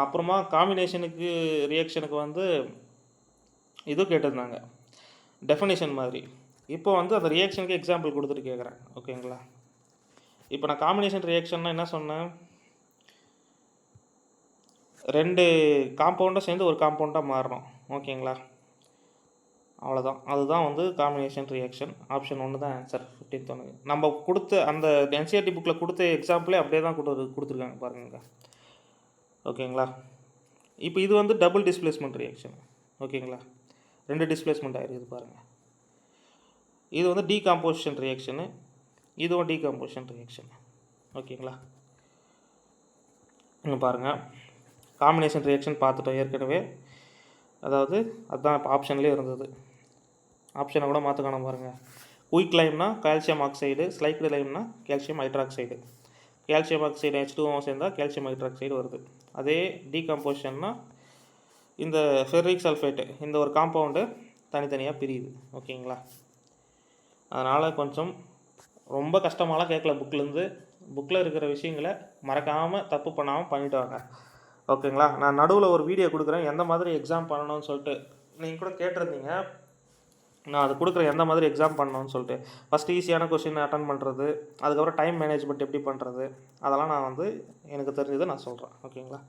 அப்புறமா காம்பினேஷனுக்கு ரியாக்ஷனுக்கு வந்து இது கேட்டிருந்தாங்க, டெஃபினேஷன் மாதிரி. இப்போ வந்து அந்த ரியாக்ஷனுக்கு எக்ஸாம்பிள் கொடுத்துட்டு கேட்குறேன். ஓகேங்களா? இப்போ நான் காம்பினேஷன் ரியாக்ஷன்னா என்ன சொன்னேன்? 2 காம்பவுண்டாக சேர்ந்து ஒரு காம்பவுண்டாக மாறணும். ஓகேங்களா? அவ்வளோதான். அதுதான் வந்து காம்பினேஷன் ரியாக்ஷன். ஆப்ஷன் 1 தான் ஆன்சர். 15th ஒன்று நம்ம கொடுத்த அந்த NCERT புக்கில் கொடுத்த எக்ஸாம்பிளே அப்படியே தான் கொடுத்துருக்காங்க பாருங்க. ஓகேங்களா? இப்போ இது வந்து டபுள் டிஸ்பிளேஸ்மெண்ட் ரியாக்ஷன். ஓகேங்களா? 2 டிஸ்பிளேஸ்மெண்ட் ஆகிருக்குது பாருங்கள். இது வந்து டீகாம்போசிஷன் ரியாக்ஷனு, இதுவும் டீகாம்போசிஷன் ரியாக்ஷன். ஓகேங்களா? இன்னும் பாருங்கள், காம்பினேஷன் ரியாக்ஷன் பார்த்துட்டோம் ஏற்கனவே. அதாவது அதுதான் இப்போ ஆப்ஷன்லேயே இருந்தது. ஆப்ஷனை கூட மாற்றிக்கணும் பாருங்கள். குயிக் லைம்னா கால்சியம் ஆக்சைடு, ஸ்லைக்டு லைம்னா calcium hydroxide. Calcium oxide H2O சேர்ந்தால் கால்சியம் ஹைட்ராக்சைடு வருது. அதே டீகம்போசிஷன்னா இந்த ஃபெர்ரிக் சல்ஃபேட்டு, இந்த ஒரு காம்பவுண்டு தனித்தனியாக பிரியுது. ஓகேங்களா? அதனால் கொஞ்சம் ரொம்ப கஷ்டமாலாம் கேட்கல புக்கிலேருந்து. புக்கில் இருக்கிற விஷயங்களை மறக்காமல் தப்பு பண்ணாமல் பண்ணிவிட்டு வாங்க. ஓகேங்களா? நான் நடுவில் ஒரு வீடியோ கொடுக்குறேன், எந்த மாதிரி எக்ஸாம் பண்ணணும்னு சொல்லிட்டு. நீங்கள் கூட கேட்டிருந்தீங்க, நான் அது கொடுக்குறேன் எந்த மாதிரி எக்ஸாம் பண்ணணும்னு சொல்லிட்டு. ஃபஸ்ட்டு ஈஸியான கொஷின் அட்டன் பண்ணுறது, அதுக்கப்புறம் டைம் மேனேஜ்மெண்ட் எப்படி பண்ணுறது, அதெல்லாம் நான் வந்து எனக்கு தெரிஞ்சதை நான் சொல்கிறேன். ஓகேங்களா?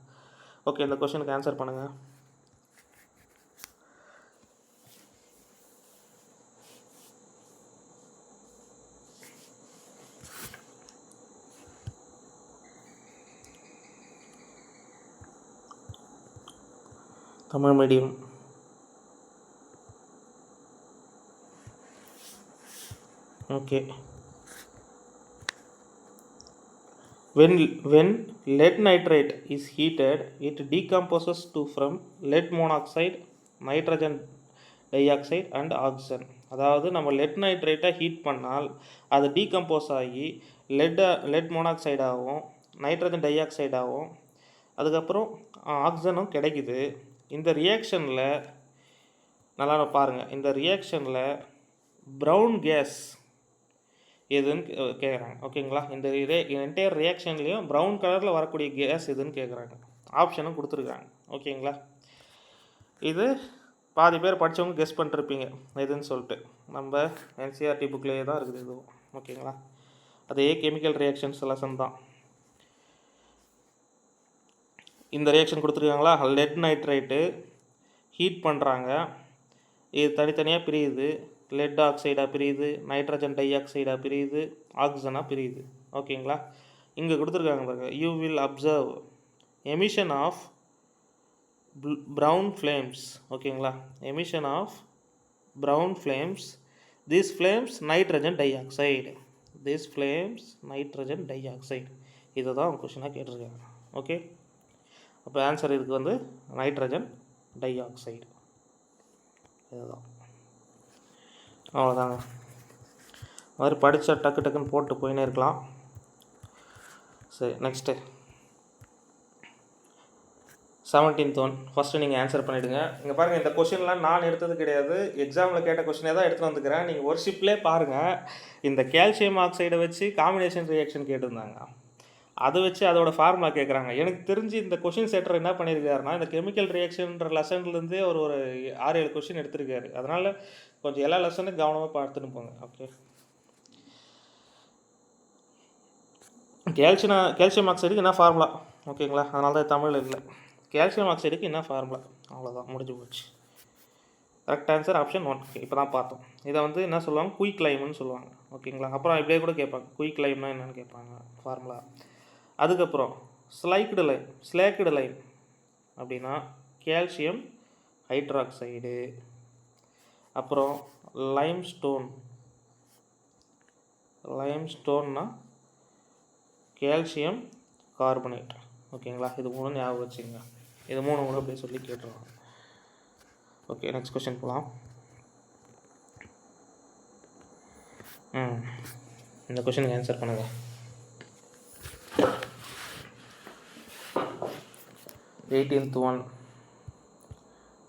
ஓகே, இந்த கொஷினுக்கு ஆன்சர் பண்ணுங்கள். Tamil medium. Okay. When lead nitrate is heated, it decomposes to from lead monoxide, nitrogen dioxide and oxygen. அதாவது நம்ம லெட் நைட்ரேட்டை ஹீட் பண்ணால் அது டீகம்போஸ் ஆகி லெட் மோனாக்சைடாகவும் நைட்ரஜன் டை ஆக்சைடாகவும் அதுக்கப்புறம் ஆக்சிஜனும் கிடைக்குது. இந்த ரியாக்ஷனில் நல்லா பாருங்கள், இந்த ரியாக்ஷனில் ப்ரௌன் கேஸ் எதுன்னு கேட்குறாங்க. ஓகேங்களா? இந்த என்டையர் ரியாக்ஷன்லேயும் ப்ரௌன் கலரில் வரக்கூடிய கேஸ் எதுன்னு கேட்குறாங்க. ஆப்ஷனும் கொடுத்துருக்காங்க. ஓகேங்களா? இது பாதி பேர் படித்தவங்க கெஸ் பண்ணிருப்பீங்க எதுன்னு சொல்லிட்டு. நம்ம NCERT புக்லேயே தான் இருக்குது இதுவும். ஓகேங்களா? அதே கெமிக்கல் ரியாக்ஷன்ஸ் லெசன் தான். இந்த ரியாக்ஷன் கொடுத்துருக்காங்களா, லெட் நைட்ரேட்டு ஹீட் பண்ணுறாங்க, இது தனித்தனியாக பிரியுது. லெட் ஆக்சைடாக பிரியுது, நைட்ரஜன் டை ஆக்சைடாக பிரியுது, ஆக்சிஜனாக பிரியுது. ஓகேங்களா? இங்கே கொடுத்துருக்காங்க பாருங்க, you will observe emission of brown flames. ஓகேங்களா? Emission of brown flames, this flames nitrogen dioxide, this flames nitrogen dioxide. இதை தான் அவங்க கொஷினாக கேட்டிருக்காங்க. ஓகே, அப்போ ஆன்சர் இதுக்கு வந்து நைட்ரஜன் டை ஆக்சைடு. இதுதான், அவ்வளோதாங்க. அது மாதிரி படித்தா டக்கு டக்குன்னு போட்டு போயினே இருக்கலாம். சரி, நெக்ஸ்ட்டு 17th ஒன். ஃபஸ்ட்டு நீங்கள் ஆன்சர் பண்ணிவிடுங்க. இங்கே பாருங்கள், இந்த கொஷின்லாம் நான் எடுத்தது கிடையாது, எக்ஸாமில் கேட்ட கொஷினே தான் எடுத்துகிட்டு வந்துக்கிறேன். நீங்கள் ஒரு ஷிப்லேயே பாருங்கள், இந்த கால்சியம் ஆக்சைடை வச்சு காம்பினேஷன் ரியாக்ஷன் கேட்டிருந்தாங்க, அதை வச்சு அதோட ஃபார்முலா கேட்குறாங்க. எனக்கு தெரிஞ்சு இந்த கொஷின் செட்டர் என்ன பண்ணியிருக்காருன்னா, இந்த கெமிக்கல் ரியாக்ஷன்ற லெசன்லேருந்தே ஒரு 6-7 கொஷின் எடுத்திருக்காரு. அதனால் கொஞ்சம் எல்லா லெசனும் கவனமாக பார்த்துன்னு போங்க. ஓகே, கால்சியம் ஆக்சைடுக்கு என்ன ஃபார்முலா? ஓகேங்களா? அதனால தான் தமிழில் இல்லை. கால்சியம் ஆக்சைடுக்கு என்ன ஃபார்முலா? அவ்வளோதான், முடிஞ்சு போச்சு. Correct answer option 1. இப்போ தான் பார்த்தோம். இதை வந்து என்ன சொல்லுவாங்க, குயிக் லைம்னு சொல்லுவாங்க. ஓகேங்களா. அப்புறம் இப்படியே கூட கேட்பாங்க, குயிக் லைம்னா என்னென்னு கேட்பாங்க ஃபார்முலா. அதுக்கப்புறம் ஸ்லேக்டு லைம் அப்படின்னா கால்சியம் ஹைட்ராக்சைடு. அப்புறம் லைம்ஸ்டோன்னா கால்சியம் கார்பனேட். ஓகேங்களா. இது 3 ஞாபகம் வச்சுங்க. இது 3 கூட அப்படியே சொல்லி கேட்டுருவாங்க. ஓகே, நெக்ஸ்ட் கொஸ்டின் போகலாம். இந்த கொஸ்டினுக்கு ஆன்சர் பண்ணுங்க. எயிட்டீன்த் ஒன்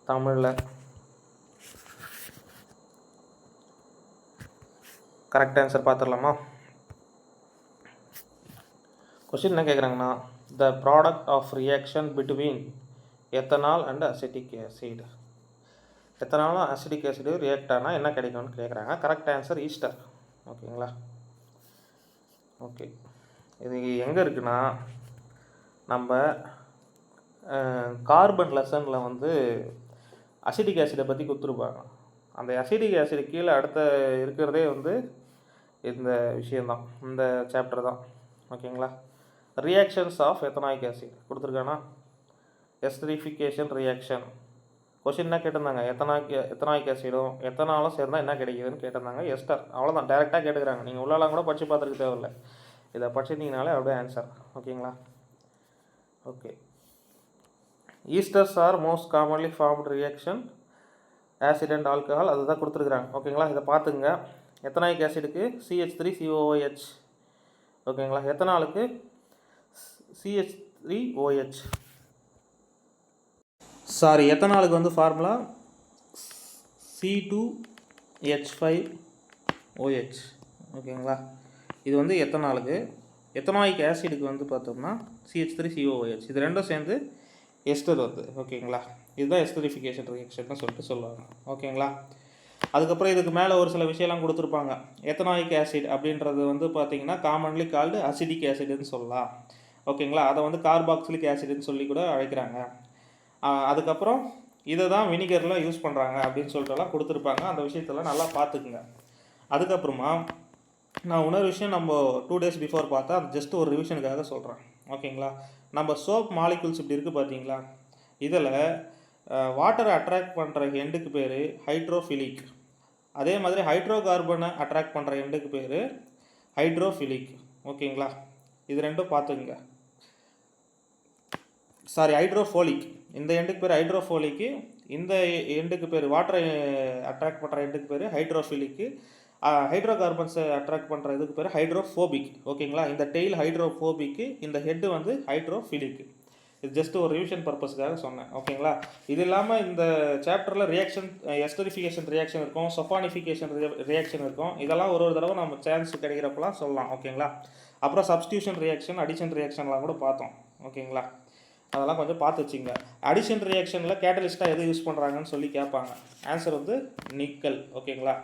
தமிழில் கரெக்ட் ஆன்சர் பார்த்துடலாமா? கொஸ்டின் என்ன கேட்குறாங்கன்னா, the product of reaction between ethanol and acetic acid. எத்தனாலும் அசிட்டிக் ஆசிடு ரியாக்ட் ஆனால் என்ன கிடைக்கும்னு கேட்குறாங்க. Correct answer ester. ஓகேங்களா. ஓகே, இது எங்கே இருக்குன்னா, நம்ம கார்பன் லெசனில் வந்து அசிட்டிக் ஆசிடை பற்றி கொடுத்துருப்பாங்க. அந்த அசிட்டிக் ஆசிடு கீழே அடுத்த இருக்கிறதே வந்து இந்த விஷயந்தான், இந்த சாப்டர் தான். ஓகேங்களா. ரியாக்ஷன்ஸ் ஆஃப் எத்தனாயிக் ஆசிட் கொடுத்துருக்கானா, எஸ்டரிஃபிகேஷன் ரியாக்ஷன். கொஸ்டின் என்ன கேட்டிருந்தாங்க, எத்தனாயிக் ஆசிடும் எத்தனாலும் சேர்ந்தால் என்ன கிடைக்குதுன்னு கேட்டிருந்தாங்க. எஸ்டர். அவ்வளோதான், டேரெக்டாக கேட்டுக்கிறாங்க. நீங்கள் உள்ளலாம் கூட படித்து பார்த்துருக்க தேவையில்லை. இதை படிச்சிருந்தீங்கனாலே அப்படியே ஆன்சர். ஓகேங்களா. Okay, esters are most commonly formed reaction acid and alcohol. அதுதான் கொடுத்துருக்குறாங்க. ஓகேங்களா. இதை பார்த்துங்க. எத்தனாயிக் ஆசிடுக்கு CH3COOH. ஓகேங்களா. எத்தனாலுக்கு CH3OH. எத்தனாலுக்கு வந்து ஃபார்முலா C2H5OH. ஓகேங்களா. இது வந்து எத்தனாலுக்கு. எத்தனாயிக் ஆசிடுக்கு வந்து பார்த்தோம்னா CH3COOH. இது ரெண்டும் சேர்ந்து எஸ்டர் வருது. ஓகேங்களா. இதுதான் எஸ்டரிஃபிகேஷன் ரியாக்ஷன் சொல்லிட்டு சொல்லுவாங்க. ஓகேங்களா. அதுக்கப்புறம் இதுக்கு மேலே ஒரு சில விஷயம்லாம் கொடுத்துருப்பாங்க. எத்தனாயிக் ஆசிட் அப்படின்றது வந்து பார்த்திங்கன்னா காமன்லி கால்டு அசிடிக் ஆசிடுன்னு சொல்லலாம். ஓகேங்களா. அதை வந்து கார்பாக்சிலிக் ஆசிடுன்னு சொல்லி கூட அழைக்கிறாங்க. அதுக்கப்புறம் இதை தான் வினிகரில் யூஸ் பண்ணுறாங்க அப்படின்னு சொல்லிட்டுலாம் கொடுத்துருப்பாங்க. அந்த விஷயத்தெல்லாம் நல்லா பார்த்துக்குங்க. அதுக்கப்புறமா நான் இன்னொரு விஷயம் நம்ம 2 days பிஃபோர் பார்த்தா, அது ஜஸ்ட் ஒரு ரிவிஷனுக்காக சொல்கிறேன். ஓகேங்களா. நம்ம சோப் மாலிகுல்ஸ் இப்படி இருக்குது பார்த்தீங்களா, இதில் வாட்டரை அட்ராக்ட் பண்ணுற எண்டுக்கு பேர் ஹைட்ரோஃபிலிக். அதே மாதிரி ஹைட்ரோ கார்பனை அட்ராக்ட் பண்ணுற எண்டுக்கு பேர் ஹைட்ரோஃபிலிக். ஓகேங்களா. இது ரெண்டும் பார்த்துங்க. ஹைட்ரோஃபோலிக். இந்த எண்டுக்கு பேர் ஹைட்ரோஃபோலிக்கு, இந்த எண்டுக்கு பேர் வாட்டரை அட்ராக்ட் பண்ணுற எண்டுக்கு பேர் ஹைட்ரோஃபிலிக்கு. ஹைட்ரோ கார்பன்ஸை அட்ராக்ட் பண்ணுற இதுக்கு பேர் ஹைட்ரோஃபோபிக். ஓகேங்களா. இந்த டெய்ல் ஹைட்ரோஃபோபிக்கு, இந்த ஹெட்டு வந்து ஹைட்ரோஃபிலிக். இது ஜஸ்ட் ஒரு ரிவிஷன் பர்பஸ்க்காக சொன்னேன். ஓகேங்களா. இது இல்லாமல் இந்த சாப்டரில் ரியாக்ஷன், எஸ்டரிஃபிகேஷன் ரியாக்ஷன் இருக்கும், சஃபானிஃபிகேஷன் ரியாக்ஷன் இருக்கும். இதெல்லாம் ஒரு தடவை நம்ம சான்ஸ் கிடைக்கிறப்பெல்லாம் சொல்லலாம். ஓகேங்களா. அப்புறம் சப்ஸ்டியூஷன் ரியாக்ஷன், அடிஷன் ரியாக்ஷன்லாம் கூட பார்த்தோம். ஓகேங்களா. அதெல்லாம் கொஞ்சம் பார்த்து வச்சுங்க. அடிஷன் ரியாக்ஷனில் கேட்டலிஸ்ட்டாக எது யூஸ் பண்ணுறாங்கன்னு சொல்லி கேட்பாங்க. ஆன்சர் வந்து நிக்கல். ஓகேங்களா.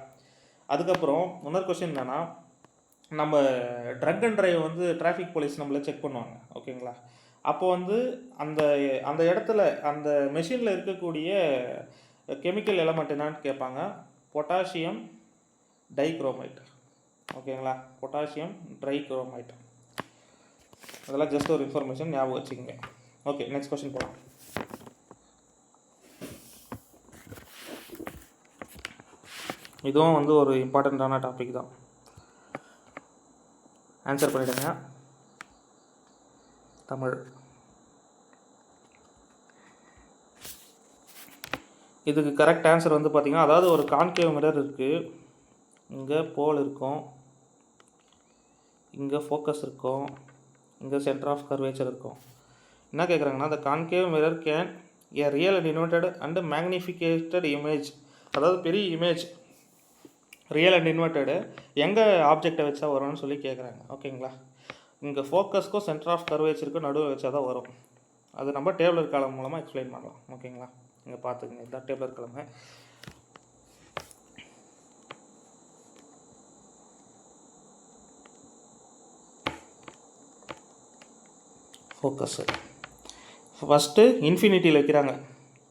அதுக்கப்புறம் இன்னொரு கொஸ்டின் என்னென்னா, நம்ம ட்ரக் அண்ட் ட்ரைவ் வந்து டிராஃபிக் போலீஸ் நம்மளை செக் பண்ணுவாங்க. ஓகேங்களா. அப்போ வந்து அந்த இடத்துல அந்த மெஷினில் இருக்கக்கூடிய கெமிக்கல் எலமெண்ட் என்னான்னு கேட்பாங்க. பொட்டாசியம் டைக்ரோமைட். ஓகேங்களா. பொட்டாசியம் ட்ரைக்ரோமைட். அதெல்லாம் ஜஸ்ட் ஒரு இன்ஃபர்மேஷன், ஞாபகம் வச்சுக்கோங்க. ஓகே, நெக்ஸ்ட் கொஸ்டின் போகலாம். இதுவும் வந்து ஒரு இம்பார்ட்டண்ட்டான டாபிக் தான். ஆன்சர் பண்ணிவிடுங்க. தமிழ். இதுக்கு கரெக்ட் ஆன்சர் வந்து பார்த்திங்கன்னா, அதாவது ஒரு கான்கேவ் மிரர் இருக்குது, இங்கே போல் இருக்கும், இங்கே ஃபோக்கஸ் இருக்கும், இங்கே சென்டர் ஆஃப் கர்வேச்சர் இருக்கும். என்ன கேட்குறாங்கன்னா, the concave mirror can a real and inverted and magnified image, அதாவது பெரிய இமேஜ் ரியல் அண்ட் இன்வெர்ட்டடு எங்கே ஆப்ஜெக்டை வச்சா வரும்னு சொல்லி கேட்குறாங்க. ஓகேங்களா. இங்கே ஃபோக்கஸ்க்கும் சென்டர் ஆஃப் கர்வேச்சருக்கும் நடுவில் வச்சா தான் வரும். அது நம்ம டேபிளர் காலம் மூலமாக எக்ஸ்பிளைன் பண்ணலாம். ஓகேங்களா. இங்கே பார்த்துக்குங்க, இதுதான் டேபிளர் காலங்க. ஃபோக்கஸு ஃபஸ்ட்டு இன்ஃபினிட்டியில் வைக்கிறாங்க.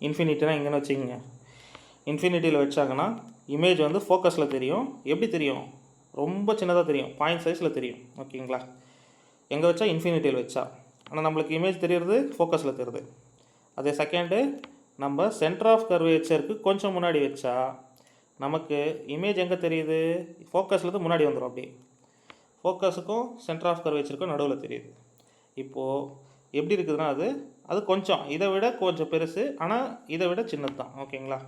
இன்ஃபினிட்டினா எங்கன்னு வச்சுக்கிங்க, இன்ஃபினிட்டியில் வச்சாங்கன்னா இமேஜ் வந்து ஃபோக்கஸில் தெரியும். எப்படி தெரியும்? ரொம்ப சின்னதாக தெரியும், பாயிண்ட் சைஸில் தெரியும். ஓகேங்களா? எங்கே வச்சா? இன்ஃபினிட்டியில் வச்சா. ஆனால் நம்மளுக்கு இமேஜ் தெரியுறது ஃபோக்கஸில் தெரியுது. அதே செகண்டு நம்ம சென்டர் ஆஃப் கர்வேச்சருக்கு கொஞ்சம் முன்னாடி வச்சா நமக்கு இமேஜ் எங்கே தெரியுது? ஃபோக்கஸ்லேருந்து முன்னாடி வந்துடும். அப்படியே ஃபோக்கஸுக்கும் சென்டர் ஆஃப் கர்வேச்சருக்கும் நடுவில் தெரியுது. இப்போது எப்படி இருக்குதுன்னா அது கொஞ்சம் இதை விட கொஞ்சம் பெருசு, ஆனால் இதை விட சின்னது தான். ஓகேங்களா?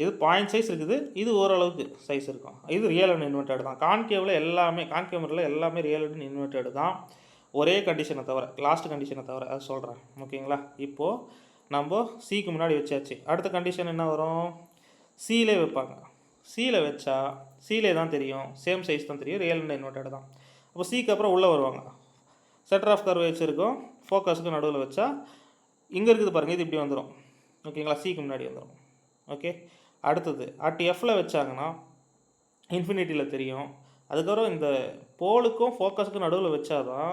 இது பாயிண்ட் சைஸ் இருக்குது, இது ஓரளவுக்கு சைஸ் இருக்கும். இது ரியல் அண்ட் இன்வெர்ட்டட் தான். கான்கேமரில் எல்லாமே ரியல் அண்ட் இன்வெர்ட்டட் தான். ஒரே கண்டிஷனை தவிர, லாஸ்ட் கண்டிஷனை தவிர அது சொல்கிறேன். ஓகேங்களா? இப்போது நம்ம சிக்கு முன்னாடி வச்சாச்சு. அடுத்த கண்டிஷன் என்ன வரும்? சியிலே வைப்பாங்க. சியில் வச்சா சியிலே தான் தெரியும், சேம் சைஸ் தான் தெரியும், ரியல் அண்ட் இன்வெர்ட்டட் தான். அப்போ சிக்கு அப்புறம் உள்ளே வருவாங்க. சென்டர் ஆஃப் கர்வேச்சருக்கும் ஃபோக்கஸுக்கும் நடுவில் வச்சா இங்கே இருக்குது பாருங்கள், இது இப்படி வந்துடும். ஓகேங்களா? சிக்கு முன்னாடி வந்துடும். ஓகே, அடுத்தது எஃப்பில் வச்சாங்கன்னா இன்ஃபினிட்டியில் தெரியும். அதுக்கப்புறம் இந்த போலுக்கும் ஃபோக்கஸுக்கும் நடுவில் வச்சாதான்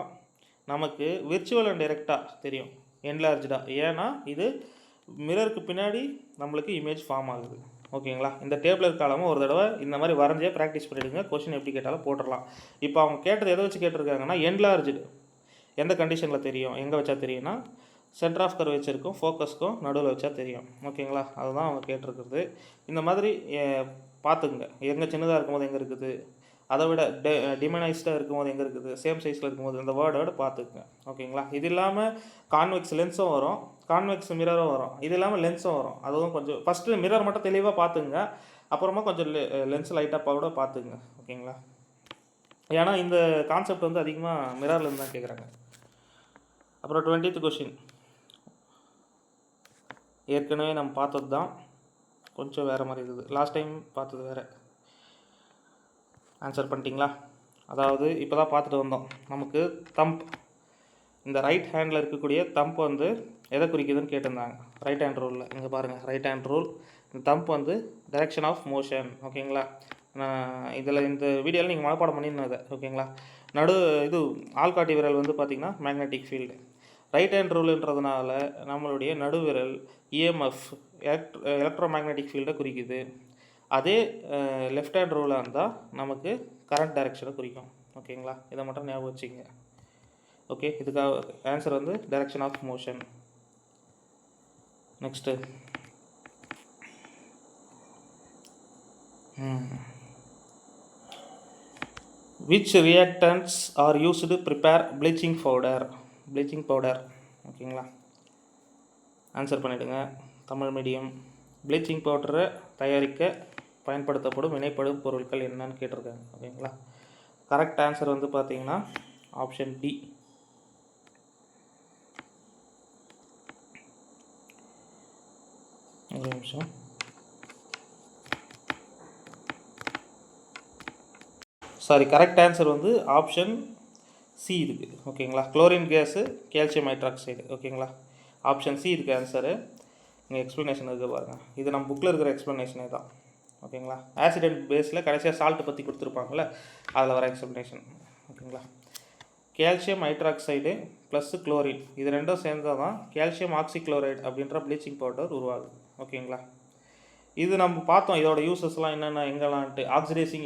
நமக்கு விர்ச்சுவல் அண்ட் டைரெக்டாக தெரியும், என்லார்ஜாக. ஏன்னா இது மிரருக்கு பின்னாடி நம்மளுக்கு இமேஜ் ஃபார்ம் ஆகுது. ஓகேங்களா? இந்த டேபிளர் காலமும் ஒரு தடவை இந்த மாதிரி வரைஞ்சே ப்ராக்டிஸ் பண்ணிவிடுங்க. கொஷின் எப்படி கேட்டாலும் போட்டுடலாம். இப்போ அவங்க கேட்டது எதை வச்சு கேட்டிருக்காங்கன்னா, என்லார்ஜ்டு எந்த கண்டிஷனில் தெரியும், எங்கே வச்சா தெரியும்னா சென்டர் ஆஃப் கர்வேச்சருக்கும் ஃபோக்கஸ்க்கும் நடுவில் வச்சா தெரியும். ஓகேங்களா? அதுதான் அவங்க கேட்டிருக்கிறது. இந்த மாதிரி பார்த்துக்குங்க. எங்கே சின்னதாக இருக்கும்போது எங்கே இருக்குது, அதை விட டிமினைஸ்டாக இருக்கும்போது எங்கே இருக்குது, சேம் சைஸில் இருக்கும்போது இந்த வேர்டோட பார்த்துக்குங்க. ஓகேங்களா? இது இல்லாமல் கான்வெக்ஸ் லென்ஸும் வரும், கான்வெக்ஸ் மிரரும் வரும், இது இல்லாமல் லென்ஸும் வரும். அதுவும் கொஞ்சம் ஃபஸ்ட்டு மிரர் மட்டும் தெளிவாக பார்த்துங்க, அப்புறமா கொஞ்சம் லென்ஸ் லைட்டாக கூட பார்த்துக்குங்க. ஓகேங்களா? ஏன்னா இந்த கான்செப்ட் வந்து அதிகமாக மிரர்லேருந்து தான் கேட்குறாங்க. அப்புறம் 20th கொஷின் ஏற்கனவே நம்ம பார்த்தது தான், கொஞ்சம் வேறு மாதிரி இருக்குது. லாஸ்ட் டைம் பார்த்தது வேறு. ஆன்சர் பண்ணிட்டீங்களா? அதாவது இப்போ தான் பார்த்துட்டு வந்தோம். நமக்கு தம்ப், இந்த ரைட் ஹேண்டில் இருக்கக்கூடிய தம்ப் வந்து எதை குறிக்குதுன்னு கேட்டிருந்தாங்க. ரைட் ஹேண்ட் ரூலில் இங்கே பாருங்கள், ரைட் ஹேண்ட் ரூல். இந்த தம்ப் வந்து டைரெக்ஷன் ஆஃப் மோஷன். ஓகேங்களா? இதில் இந்த வீடியோவில் நீங்கள் மனப்பாடம் பண்ணிடணும் அதை. ஓகேங்களா? இது ஆள்காட்டி விரல் வந்து பார்த்திங்கன்னா மேக்னெட்டிக் ஃபீல்டு. ரைட் ஹேண்ட் ரூலுன்றதுனால நம்மளுடைய நடுவிரல் இஎம்எஃப் எலக்ட்ரோ மேக்னெட்டிக் ஃபீல்டை குறிக்குது. அதே லெஃப்ட் ஹேண்ட் ரூலாக இருந்தால் நமக்கு கரண்ட் டைரெக்ஷனை குறிக்கும். ஓகேங்களா? இதை மட்டும் ஞாபகம் வச்சுக்கோங்க. ஓகே, இதுக்காக ஆன்சர் வந்து direction of motion. Next which reactants are used to prepare bleaching powder? ஓகேங்களா? ஆன்சர் பண்ணிவிடுங்க. தமிழ் மீடியம். ப்ளீச்சிங் பவுடரை தயாரிக்க பயன்படுத்தப்படும் வினைப்படும் பொருட்கள் என்னன்னு கேட்டிருக்காங்க. ஓகேங்களா? கரெக்ட் ஆன்சர் வந்து பார்த்தீங்கன்னா ஆப்ஷன் டி. ஒரு நிமிஷம். கரெக்ட் ஆன்சர் வந்து ஆப்ஷன் சி இருக்குது. ஓகேங்களா? Chlorine gas, calcium hydroxide. ஓகேங்களா? ஆப்ஷன் சி இதுக்கு ஆன்சரு. இங்கே எக்ஸ்ப்ளனேஷன் இருக்குது பாருங்கள். இது நம்ம புக்கில் இருக்கிற எக்ஸ்ப்ளனேஷனே தான். ஓகேங்களா? ஆசிட் அண்ட் பேஸில் கடைசியாக சால்ட்டு பற்றி கொடுத்துருப்பாங்கள்ல, அதில் வர எக்ஸ்ப்ளனேஷன். ஓகேங்களா? கால்சியம் ஹைட்ராக்சைடு ப்ளஸ் குளோரின் இது ரெண்டும் சேர்ந்தால் தான் கால்சியம் ஆக்சிக்ளோரைடு அப்படின்ற ப்ளீச்சிங் பவுடர் உருவாகுது. ஓகேங்களா? இது நம்ம பார்த்தோம், இதோட யூசஸ்லாம் என்னென்ன எங்கெல்லாம்ட்டு. ஆக்சிடைசிங்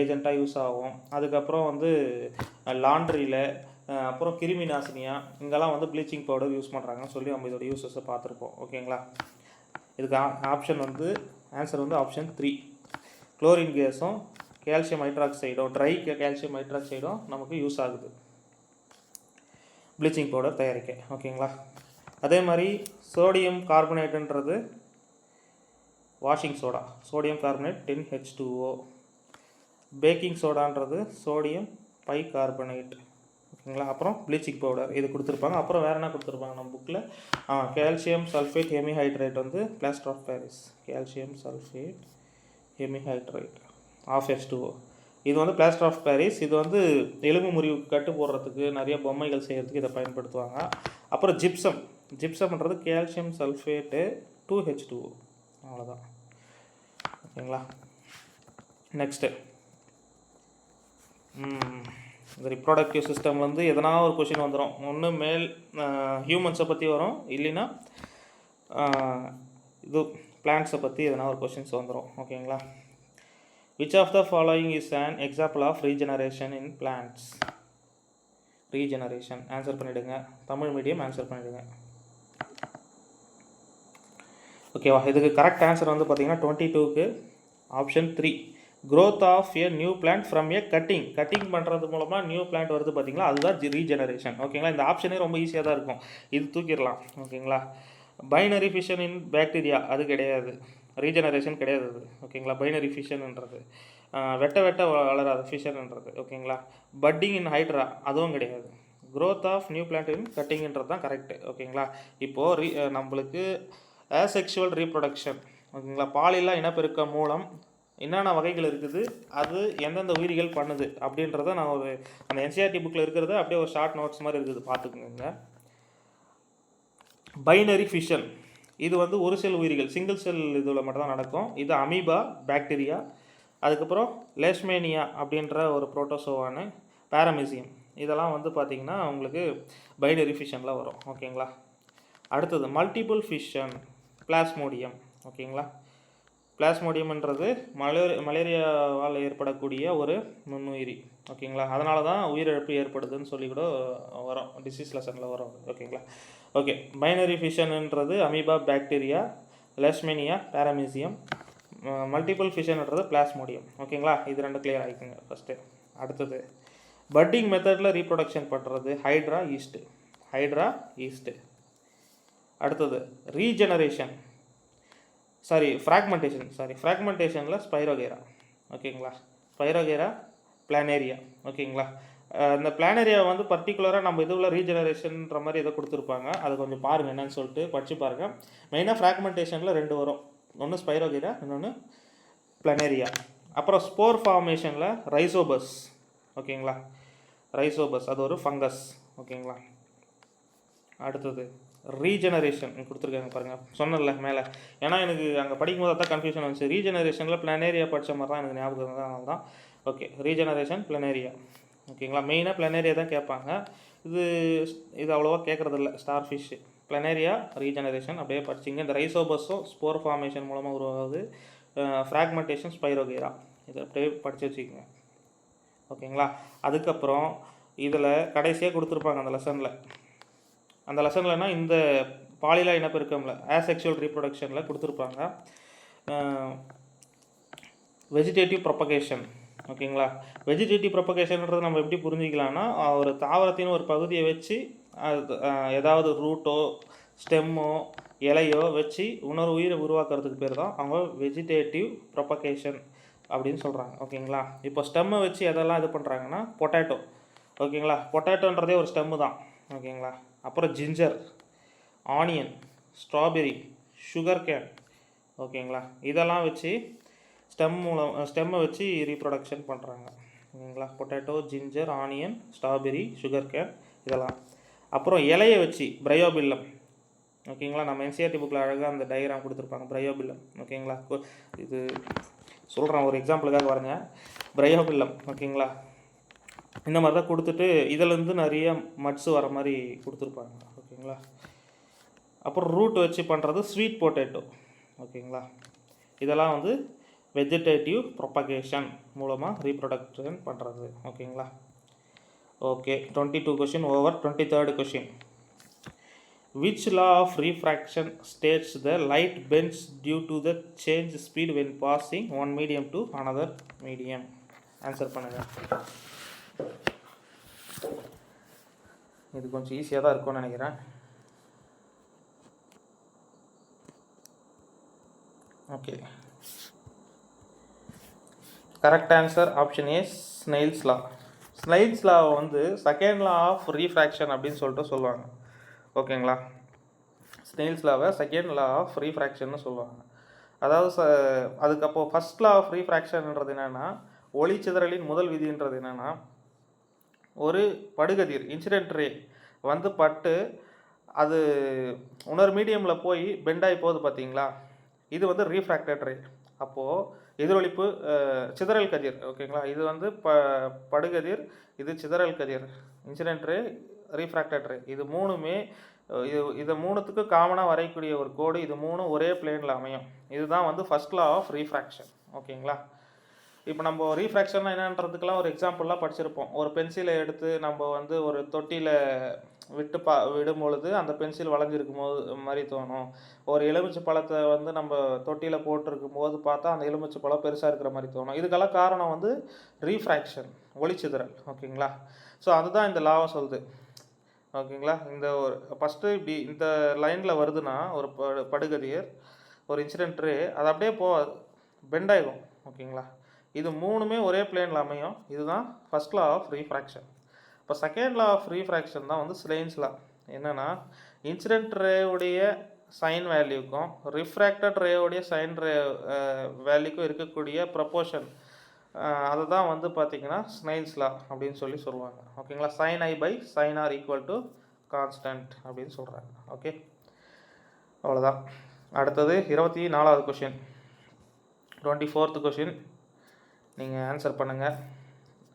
ஏஜெண்ட்டாக யூஸ் ஆகும். அதுக்கப்புறம் வந்து லாண்ட்ரியில், அப்புறம் கிருமி நாசினியாக இங்கெல்லாம் வந்து ப்ளீச்சிங் பவுடர் யூஸ் பண்ணுறாங்கன்னு சொல்லி நம்ம இதோட யூசஸை பார்த்துருப்போம். ஓகேங்களா? இதுக்கு ஆப்ஷன் வந்து ஆன்சர் வந்து ஆப்ஷன் 3. குளோரின் கேஸும் கால்சியம் ஹைட்ராக்சைடும், ட்ரை கால்சியம் ஹைட்ராக்சைடும் நமக்கு யூஸ் ஆகுது ப்ளீச்சிங் பவுடர் தயாரிக்க. ஓகேங்களா? அதே மாதிரி சோடியம் கார்பனேட்டுன்றது washing soda, sodium carbonate 10H2O. Baking சோடான்றது சோடியம் பை கார்பனேட். ஓகேங்களா? அப்புறம் ப்ளீச்சிங் பவுடர் இது கொடுத்துருப்பாங்க. அப்புறம் வேறு என்ன கொடுத்துருப்பாங்க நம்ம புக்கில்? கால்சியம் சல்ஃபேட் ஹெமிஹைட்ரேட் வந்து plaster of Paris. Calcium sulphate hemihydrate of H2O. இது வந்து பிளாஸ்டர் ஆஃப் பாரிஸ். இது வந்து எலும்பு முறிவுக்கு கட்டு போடுறதுக்கு, நிறைய பொம்மைகள் செய்கிறதுக்கு இதை பயன்படுத்துவாங்க. அப்புறம் ஜிப்சம்ன்றது கால்சியம் சல்ஃபேட்டு 2H2O. அவ்வளோதான். ஓகேங்களா? நெக்ஸ்ட்டு இந்த ரிப்ரொடக்டிவ் சிஸ்டம் வந்து எதனா ஒரு கொஷின் வந்துடும். ஒன்று ஹியூமன்ஸை பற்றி வரும், இல்லைன்னா இது பிளான்ட்ஸை பற்றி எதனா ஒரு கொஷின்ஸ் வந்துடும். ஓகேங்களா. Which of the following is an example of regeneration in plants? Regeneration answer பண்ணிவிடுங்க. தமிழ் மீடியம் ஆன்சர் பண்ணிவிடுங்க. ஓகேவா. இதுக்கு கரெக்ட் ஆன்சர் வந்து பார்த்தீங்கன்னா 22க்கு option 3 growth of a new plant from a cutting பண்ணுறது மூலமாக நியூ பிளான்ட் வருது பார்த்தீங்களா, அதுதான் ரீஜெனரேஷன். ஓகேங்களா. இந்த ஆப்ஷனே ரொம்ப ஈஸியாக தான் இருக்கும், இது தூக்கிடலாம். ஓகேங்களா. பைனரி ஃபிஷன் இன் பாக்டீரியா அது கிடையாது, ரீஜெனரேஷன் கிடையாது அது. ஓகேங்களா. பைனரி ஃபிஷன்ன்றது வெட்ட வளராது ஃபிஷன்ன்றது. ஓகேங்களா. பட்டிங் இன் ஹைட்ரா அதுவும் கிடையாது. growth of new plant in கட்டிங்ன்றது தான் கரெக்டு. ஓகேங்களா. இப்போது நம்மளுக்கு அசெக்ஷுவல் ரீப்ரொடக்ஷன், ஓகேங்களா, பாலில்லா இனப்பெருக்கம் மூலம் என்னென்ன வகைகள் இருக்குது, அது எந்தெந்த உயிரிகள் பண்ணுது அப்படின்றத நான் ஒரு அந்த என்சிஆர்டி புக்கில் இருக்கிறத அப்படியே ஒரு ஷார்ட் நோட்ஸ் மாதிரி இருக்குது, பார்த்துக்குங்க. பைனரி ஃபிஷன் இது வந்து ஒரு செல் உயிரிகள், சிங்கிள் செல் இதில் மட்டும் தான் நடக்கும். இது அமீபா, பாக்டீரியா, அதுக்கப்புறம் லேஷ்மேனியா அப்படின்ற ஒரு புரோட்டோசோவானு, பேரமிசியம், இதெல்லாம் வந்து பார்த்திங்கன்னா உங்களுக்கு பைனரி ஃபிஷனில் வரும். ஓகேங்களா. அடுத்தது மல்டிபிள் ஃபிஷன், பிளாஸ்மோடியம். ஓகேங்களா. பிளாஸ்மோடியம்ன்றது மலேரியாவால் ஏற்படக்கூடிய ஒரு நுண்ணுயிரி. ஓகேங்களா. அதனால தான் உயிரிழப்பு ஏற்படுதுன்னு சொல்லி கூட வரும், டிசீஸ் லெசனில் வரும். ஓகேங்களா. ஓகே. பைனரி ஃபிஷன்ன்றது amoeba, bacteria, leishmania, paramecium. Multiple ஃபிஷன்ன்றது பிளாஸ்மோடியம். ஓகேங்களா. இது ரெண்டு கிளியர் ஆகிக்குங்க ஃபஸ்ட்டு. அடுத்தது பட்டிங் மெத்தடில் ரீப்ரொடக்ஷன் பண்ணுறது ஹைட்ரா, ஈஸ்ட்டு. அடுத்தது ரீஜெனரேஷன் ஃப்ராக்மெண்டேஷனில் ஸ்பைரோகேரா. ஓகேங்களா. Spirogyra, planaria. ஓகேங்களா. இந்த பிளானேரியா வந்து பர்டிகுலராக நம்ம இதுவில் ரீஜெனரேஷன்ற மாதிரி எதோ கொடுத்துருப்பாங்க, அது கொஞ்சம் பாருங்கள் என்னன்னு சொல்லிட்டு படித்து பாருங்கள். மெயினாக ஃப்ராக்மெண்டேஷனில் 2 வரும், ஒன்று ஸ்பைரோகேரா, இன்னொன்று பிளானேரியா. அப்புறம் ஸ்போர் ஃபார்மேஷனில் ரைசோபஸ். ஓகேங்களா. ரைசோபஸ் அது ஒரு ஃபங்கஸ். ஓகேங்களா. அடுத்தது ரீஜெனரேஷன் கொடுத்துருக்காங்க பாருங்கள், சொன்னல மேலே. ஏன்னா எனக்கு அங்கே படிக்கும்போது தான் கன்ஃபியூஷன் வந்துச்சு. ரீஜெனரேஷனில் பிளானேரியா படித்த மாதிரி தான் எனக்கு ஞாபகம் இருந்தது, அதனால தான். ஓகே. Regeneration, planaria. ஓகேங்களா. மெயினாக பிளானேரியா தான் கேட்பாங்க, இது அவ்வளோவா கேட்குறதில்ல. ஸ்டார் ஃபிஷ், பிளானேரியா, ரீஜெனரேஷன் அப்படியே படிச்சிங்க. இந்த ரைசோபஸும் ஸ்போர் ஃபார்மேஷன் மூலமாக உருவாகுது. ஃப்ராக்மெண்டேஷன், ஸ்பைரோகேரா, இதை அப்படியே படித்து வச்சுக்கோங்க. ஓகேங்களா. அதுக்கப்புறம் இதில் கடைசியாக கொடுத்துருப்பாங்க அந்த லெசன்லனா இந்த பாலியல் இனப்பெருக்கம்ல ஆசெக்சுவல் ரீப்ரொடக்ஷனில் கொடுத்துருப்பாங்க வெஜிடேட்டிவ் ப்ரொபகேஷன். ஓகேங்களா. வெஜிடேட்டிவ் ப்ரொபகேஷன்ன்றது நம்ம எப்படி புரிஞ்சிக்கலாம்னா, ஒரு தாவரத்தின் ஒரு பகுதியை வச்சு ஏதாவது ரூட்டோ ஸ்டெம்மோ இலையோ வச்சு இன்னொரு உயிரை உருவாக்குறதுக்கு பேர் தான் அவங்க வெஜிடேட்டிவ் ப்ரொபகேஷன் அப்படின்னு சொல்கிறாங்க. ஓகேங்களா. இப்போ ஸ்டெம்மை வச்சு எதெல்லாம் இது பண்ணுறாங்கன்னா பொட்டேட்டோ. ஓகேங்களா. பொட்டேட்டோன்றதே ஒரு ஸ்டெம்மு தான். ஓகேங்களா. அப்புறம் ginger, onion, strawberry, sugar cane. ஓகேங்களா. இதெல்லாம் வச்சு ஸ்டெம்மை வச்சு ரீப்ரொடக்ஷன் பண்ணுறாங்க. ஓகேங்களா. Potato, ginger, onion, strawberry, sugar cane இதெல்லாம். அப்புறம் இலையை வச்சு பிரையோபில்லம். ஓகேங்களா. நம்ம என்சிஆர்டி புக்கில் அழகாக அந்த டயக்ராம் கொடுத்துருப்பாங்க, பிரையோபில்லம். ஓகேங்களா. இது சொல்கிறேன் ஒரு எக்ஸாம்பிளுக்காக பாருங்க, பிரையோபில்லம். ஓகேங்களா. இந்த மாதிரி தான் கொடுத்துட்டு இதிலேருந்து நிறைய மட்ஸ் வர மாதிரி கொடுத்துருப்பாங்க. ஓகேங்களா. அப்புறம் ரூட் வச்சு பண்ணுறது ஸ்வீட் பொட்டேட்டோ. ஓகேங்களா. இதெல்லாம் வந்து வெஜிடேட்டிவ் ப்ரொபகேஷன் மூலமாக ரீப்ரொடக்ஷன் பண்ணுறது. ஓகேங்களா. Okay. 22 question over. 23rd question. Which law of refraction states the light bends due to the change speed when passing one medium to another medium? Answer பண்ணுங்கள். இது கொஞ்சம் ஈஸியாக தான் இருக்கும்னு நினைக்கிறேன். Okay. Correct answer option A, Snell's law. Snell's law வந்து செகண்ட் லா ஆஃப் ரீஃப்ராக்ஷன் அப்படின்னு சொல்லிட்டு சொல்லுவாங்க. ஓகேங்களா. ஸ்னெயில்ஸ் லாவை செகண்ட் லா ஆஃப் ரீஃப்ராக்ஷன்னு சொல்லுவாங்க. அதாவது அதுக்கப்போ ஃபஸ்ட் லா ஆஃப் ரீஃப்ராக்ஷன்ன்றது என்னென்னா, ஒளிச்சிதறலின் முதல் விதின்றது என்னென்னா, ஒரு படுகதிர் இன்சிடென்ட் ரே வந்து பட்டு அது இன்னொரு மீடியமில் போய் பெண்டாகி போகுது பார்த்தீங்களா, இது வந்து ரீஃப்ராக்டட் ரே. அப்போது எதிரொலிப்பு சிதறல் கதிர். ஓகேங்களா. இது வந்து படுகதிர், இது சிதறல் கதிர், இன்சிடென்ட் ரே, ரீஃப்ராக்டட் ரே. இது மூணுமே இதை மூணுத்துக்கும் காமனாக வரையக்கூடிய ஒரு கோடு, இது மூணும் ஒரே பிளேனில் அமையும். இதுதான் வந்து ஃபர்ஸ்ட் லா ஆஃப் ரீஃப்ராக்ஷன். ஓகேங்களா? இப்போ நம்ம ரீஃப்ராக்ஷன்னா என்னன்றதுக்கெல்லாம் ஒரு எக்ஸாம்பிள்லாம் படிச்சிருப்போம். ஒரு பென்சிலை எடுத்து நம்ம வந்து ஒரு தொட்டியில் விடும் பொழுது அந்த பென்சில் வளைஞ்சிருக்கும் போது மாதிரி தோணும். ஒரு எலுமிச்சை பழத்தை வந்து நம்ம தொட்டியில் போட்டிருக்கும் போது பார்த்தா அந்த எலுமிச்சை பழம் பெருசாக இருக்கிற மாதிரி தோணும். இதுக்கெல்லாம் காரணம் வந்து ரீஃப்ராக்ஷன், ஒளிச்சிதறல். ஓகேங்களா? ஸோ அதுதான் இந்த லாவை சொல்லுது. ஓகேங்களா? இந்த ஒரு ஃபஸ்ட்டு இப்படி இந்த லைனில் வருதுன்னா ஒரு படுகதிர், ஒரு இன்சிடென்ட் ரே, அது அப்படியே பெண்ட் ஆகும். ஓகேங்களா? இது மூணுமே ஒரே பிளேனில் அமையும். இதுதான் ஃபர்ஸ்ட் லா ஆஃப் ரீஃப்ராக்ஷன். இப்போ செகண்ட் லா ஆஃப் ரீஃப்ராக்ஷன் தான் வந்து ஸ்லைன்ஸ் லா. என்னென்னா, இன்சிடென்ட் ரேவுடைய சைன் வேல்யூக்கும் ரிஃப்ராக்டட் ரேவுடைய சைன் ரே வேல்யூக்கும் இருக்கக்கூடிய ப்ரப்போர்ஷன், அதை தான் வந்து பார்த்திங்கன்னா ஸ்னைல்ஸ் லா அப்படின்னு சொல்லுவாங்க. ஓகேங்களா? Sine i by sine r equal to constant அப்படின்னு சொல்கிறாங்க. ஓகே, அவ்வளோதான். அடுத்தது 24வது கொஷின், 24th கொஷின். நீங்கள் ஆன்சர் பண்ணுங்கள்.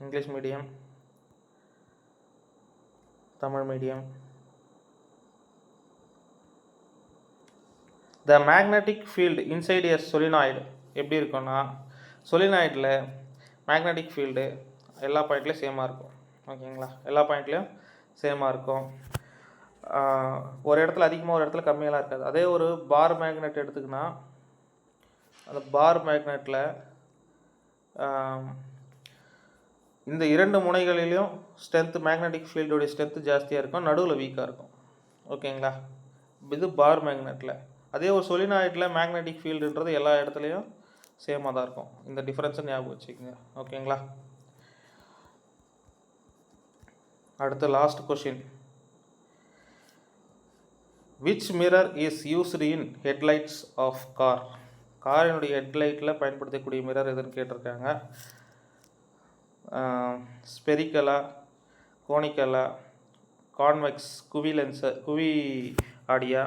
English medium, Tamil medium. The magnetic field inside a solenoid எப்படி இருக்குன்னா, சொலினாய்டில் மேக்னெட்டிக் ஃபீல்டு எல்லா பாயிண்ட்லேயும் சேமாக இருக்கும். ஓகேங்களா? எல்லா பாயிண்ட்லேயும் சேமாக இருக்கும். ஒரு இடத்துல அதிகமாக, ஒரு இடத்துல கம்மியெல்லாம் இருக்காது. அதே ஒரு பார் மேக்னெட் எடுத்துக்கினா, அந்த பார் மேக்னெட்டில் இந்த இரண்டு முனைகளிலையும் ஸ்ட்ரென்த்து, மேக்னெட்டிக் ஃபீல்டோடைய ஸ்ட்ரென்த்து ஜாஸ்தியாக இருக்கும், நடுவில் வீக்காக இருக்கும். ஓகேங்களா? இது பார் மேக்னெட்டில். அதே ஒரு சொலினாய்டில் மேக்னெட்டிக் ஃபீல்டுன்றது எல்லா இடத்துலையும் சேமாக தான் இருக்கும். இந்த டிஃப்ரென்ஸை ஞாபகம் வச்சுக்கோங்க. ஓகேங்களா? அடுத்து last question. Which mirror is used in headlights of car? காரினுடைய ஹெட்லைட்டில் பயன்படுத்தக்கூடிய மிரர் எதுன்னு கேட்டிருக்காங்க. ஸ்பெரிக்கலா, கோனிக்கலா, கான்வெக்ஸ், குவி லென்ஸு, குவி ஆடியா,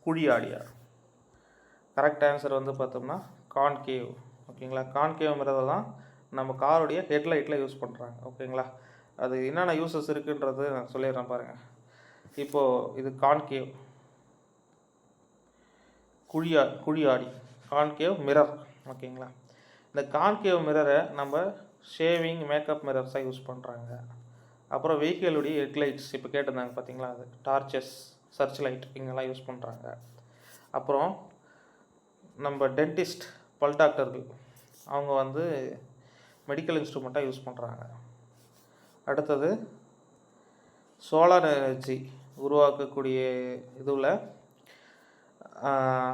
குழி ஆடியா? கரெக்ட் ஆன்சர் வந்து பார்த்தோம்னா கான்கேவ். ஓகேங்களா? கான்கேவ் மிரர் தான் நம்ம காருடைய ஹெட்லைட்டில் யூஸ் பண்ணுறாங்க. ஓகேங்களா? அது என்னென்ன யூசஸ் இருக்குன்றது நான் சொல்லிடுறேன் பாருங்கள். இப்போது இது கான்கேவ், குழி ஆடி, கான்கேவ் மிரர். ஓகேங்களா? இந்த கான்கேவ் மிரரை நம்ம ஷேவிங், மேக்கப் மிரர்ஸாக யூஸ் பண்ணுறாங்க. அப்புறம் வெஹிக்கிளுடைய ஹெட்லைட்ஸ் இப்போ கேட்டிருந்தாங்க பார்த்தீங்களா, அது டார்ச்சஸ், சர்ச் லைட் இங்கெல்லாம் யூஸ் பண்ணுறாங்க. அப்புறம் நம்ம டென்டிஸ்ட், பல் டாக்டர்கள், அவங்க வந்து மெடிக்கல் இன்ஸ்ட்ருமெண்ட்டாக யூஸ் பண்ணுறாங்க. அடுத்தது சோலார் எனர்ஜி உருவாக்கக்கூடிய இதுவில்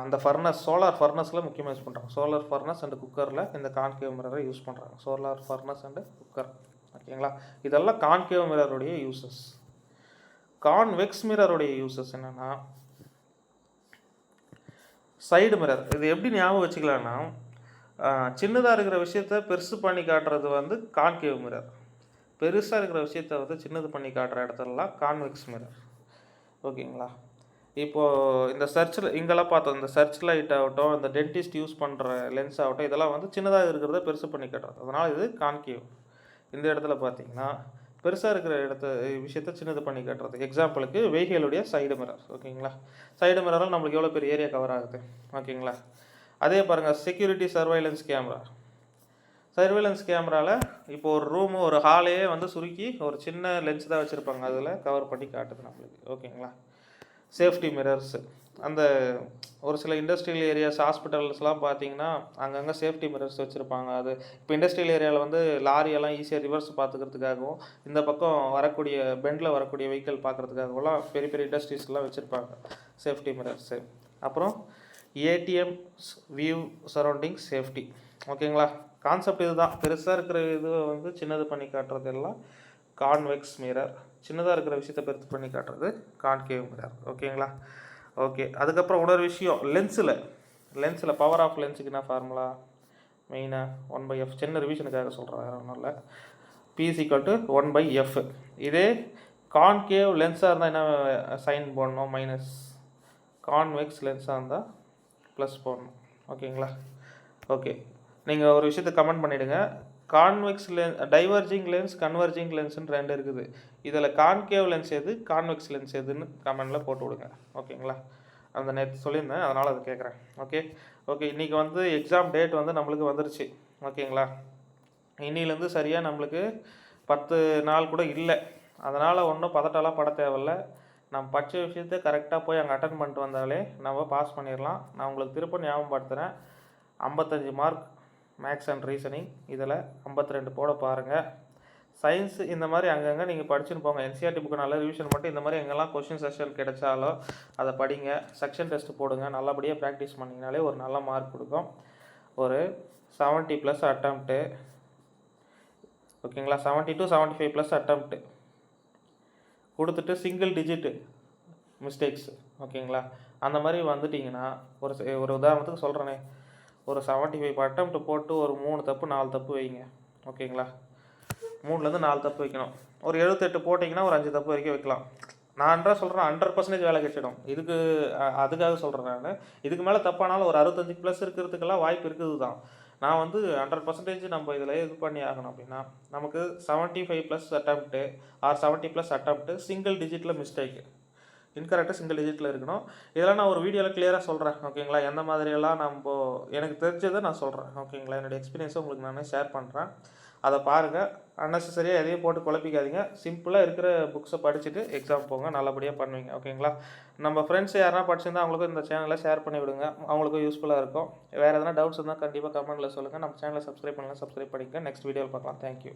அந்த ஃபர்னஸ், சோலார் ஃபர்னஸில் முக்கியமாக யூஸ் பண்ணுறாங்க. சோலார் ஃபர்னஸ் அண்டு குக்கரில் இந்த கான்கேவ் மிரரை யூஸ் பண்ணுறாங்க. Solar furnace and cooker. ஓகேங்களா? இதெல்லாம் கான்கேவ் மிரருடைய யூசஸ். கான்வெக்ஸ் மிரருடைய யூசஸ் என்னென்னா, சைடு மிரர். இது எப்படி ஞாபகம் வச்சுக்கலான்னா, சின்னதாக இருக்கிற விஷயத்த பெருசு பண்ணி காட்டுறது வந்து கான்கேவ் மிரர், பெருசாக இருக்கிற விஷயத்த வந்து சின்னது பண்ணி காட்டுற இடத்துலலாம் கான்வெக்ஸ் மிரர். ஓகேங்களா? இப்போது இந்த சர்ச்சில் இங்கெல்லாம் பார்த்தோம், இந்த சர்ச் லைட் ஆகட்டும், இந்த டென்டிஸ்ட் யூஸ் பண்ணுற லென்ஸ் ஆகட்டும், இதெல்லாம் வந்து சின்னதாக இருக்கிறத பெருசு பண்ணி காட்டுறது. அதனால் இது கான்கேவ். இந்த இடத்துல பார்த்தீங்கன்னா பெருசாக இருக்கிற விஷயத்த சின்னது பண்ணி காட்டுறது. எக்ஸாம்பிளுக்கு வெஹிக்கிளுடைய சைடு மிரர். ஓகேங்களா? சைடு மிரரால் நம்மளுக்கு எவ்வளோ பெரிய ஏரியா கவர் ஆகுது. ஓகேங்களா? அதே பாருங்கள், செக்யூரிட்டி சர்வைலன்ஸ் கேமரா. சர்வைலன்ஸ் கேமராவில் இப்போ ஒரு ரூமு, ஒரு ஹாலையே வந்து சுருக்கி ஒரு சின்ன லென்ஸ் தான் வச்சுருப்பாங்க, அதில் கவர் பண்ணி காட்டுது நம்மளுக்கு. ஓகேங்களா? சேஃப்டி மிரர்ஸ், அந்த ஒரு சில இண்டஸ்ட்ரியல் ஏரியாஸ், ஹாஸ்பிட்டல்ஸ்லாம் பார்த்தீங்கன்னா அங்கங்கே சேஃப்டி மிரர்ஸ் வச்சுருப்பாங்க. அது இப்போ இண்டஸ்ட்ரியல் ஏரியாவில் வந்து லாரியெல்லாம் ஈஸியாக ரிவர்ஸ் பார்த்துக்கிறதுக்காகவும், இந்த பக்கம் வரக்கூடிய பெண்டில் வரக்கூடிய வெஹிக்கிள் பார்க்குறதுக்காகலாம் பெரிய பெரிய இண்டஸ்ட்ரீஸ்லாம் வச்சுருப்பாங்க சேஃப்டி மிரர்ஸு. அப்புறம் ஏடிஎம் வியூ சரௌண்டிங் சேஃப்டி. ஓகேங்களா? கான்செப்ட் இதுதான். பெருசாக இருக்கிற இது வந்து சின்னது பண்ணி காட்டுறது எல்லாம் கான்வெக்ஸ் மிரர், சின்னதாக இருக்கிற விஷயத்தை பெருத்து பண்ணி காட்டுறது கான்கேவ் மிரர். ஓகேங்களா? ஓகே. அதுக்கப்புறம் இன்னொரு விஷயம், லென்ஸில் பவர் ஆஃப் லென்ஸுக்கு என்ன ஃபார்முலா? மெயினாக 1/f. சின்ன ரிவிஷனுக்காக சொல்கிறேன், வேறு ஒன்றும் இல்லை. P = 1/f. இதே கான்கேவ் லென்ஸாக இருந்தால் என்ன சைன் போடணும்? மைனஸ். கான்வெக்ஸ் லென்ஸாக இருந்தால் ப்ளஸ் போடணும். ஓகேங்களா? ஓகே. நீங்கள் ஒரு விஷயத்தை கமெண்ட் பண்ணிவிடுங்க. Convex lens, diverging lens, converging லென்ஸ்னு 2 இருக்குது. இதில் கான்கேவ் லென்ஸ் எது, கான்வெக்ஸ் லென்ஸ் எதுன்னு கமெண்டில் போட்டு விடுங்க. ஓகேங்களா? அந்த நேற்று சொல்லியிருந்தேன், அதனால் அதை கேட்குறேன். ஓகே இன்றைக்கி வந்து எக்ஸாம் டேட் வந்து நம்மளுக்கு வந்துருச்சு. ஓகேங்களா? இன்னிலேருந்து சரியாக நம்மளுக்கு 10 நாள் கூட இல்லை. அதனால் ஒன்றும் பதட்டம்லாம் பட தேவையில்ல. நம்ம படித்த விஷயத்தை கரெக்டாக போய் அங்கே அட்டன் பண்ணிட்டு வந்தாலே நம்ம பாஸ் பண்ணிடலாம். நான் உங்களுக்கு திரும்ப ஞாபகப்படுத்துகிறேன், 55 மார்க் மேக்ஸ் அண்ட் ரீசனிங், இதில் 52 போட பாருங்கள். சயின்ஸ் இந்த மாதிரி அங்கங்கே நீங்கள் படிச்சுன்னு போங்க. என்சிஆர்டி புக்கு நல்லா ரிவிஷன் பண்ணிட்டு இந்த மாதிரி எங்கெல்லாம் கொஷின் செஷன் கிடைச்சாலோ அதை படிங்க. செக்ஷன் டெஸ்ட் போடுங்க. நல்லபடியாக ப்ராக்டிஸ் பண்ணிங்கனாலே ஒரு நல்ல மார்க் கொடுக்கும். ஒரு 70+ அட்டம்ப்ட்டு. ஓகேங்களா? 70 to 75+ அட்டம்ப்ட்டு கொடுத்துட்டு சிங்கிள் டிஜிட்டு மிஸ்டேக்ஸு. ஓகேங்களா? அந்த மாதிரி வந்துட்டிங்கன்னா ஒரு உதாரணத்துக்கு சொல்கிறேனே, ஒரு 75 அட்டம்ப்ட் போட்டு ஒரு 3 தப்பு 4 தப்பு வைங்க. ஓகேங்களா? 3லேருந்து 4 தப்பு வைக்கணும். ஒரு 78 போட்டிங்கன்னா ஒரு 5 தப்பு வரைக்கும் வைக்கலாம். நான் சொல்கிறேன் 100% வேலை கிடைச்சிடும். அதுக்காக சொல்கிறேன் நான். இதுக்கு மேலே தப்பானாலும் ஒரு 65+ இருக்கிறதுக்கெல்லாம் வாய்ப்பு இருக்குது தான். நான் வந்து 100% நம்ம இதில் இது பண்ணி ஆகணும் அப்படின்னா நமக்கு 75+ அட்டம்ப்ட்டு ஆர் 70+ அட்டம்ப்ட்டு சிங்கிள் டிஜிட்டில் மிஸ்டேக்கு, இன்கரெக்டாக சிங்கிள் டிஜிட்டில் இருக்கணும். இதெல்லாம் நான் ஒரு வீடியோவில் கிளியராக சொல்கிறேன். ஓகேங்களா? எந்த மாதிரியெல்லாம் எனக்கு தெரிஞ்சதை நான் சொல்கிறேன். ஓகேங்களா? என்னுடைய எக்ஸ்பீரியன்ஸை உங்களுக்கு நான் ஷேர் பண்ணுறேன். அதை பாருங்கள். அன்னெசரியாக எதையும் போட்டு குழப்பிக்காதீங்க. சிம்பிளாக இருக்கிற புக்ஸை படிச்சுட்டு எக்ஸாம் போங்க. நல்லபடியாக பண்ணுவீங்க. ஓகேங்களா? நம்ம ஃப்ரெண்ட்ஸ் யாருனா படிச்சிருந்தா அவங்களுக்கும் இந்த சேனலை ஷேர் பண்ணி விடுங்க. அவங்களுக்கும் யூஸ்ஃபுல்லாக இருக்கும். வேறு எதனா டவுட்ஸ் இருந்தால் கண்டிப்பாக கமெண்ட்டில் சொல்லுங்கள். நம்ம சேனலை சப்ஸ்கிரைப் பண்ணலாம், சப்ஸ்கிரைப் பண்ணிக்க. நெக்ஸ்ட் வீடியோவில் பார்க்கலாம். தேங்க்யூ.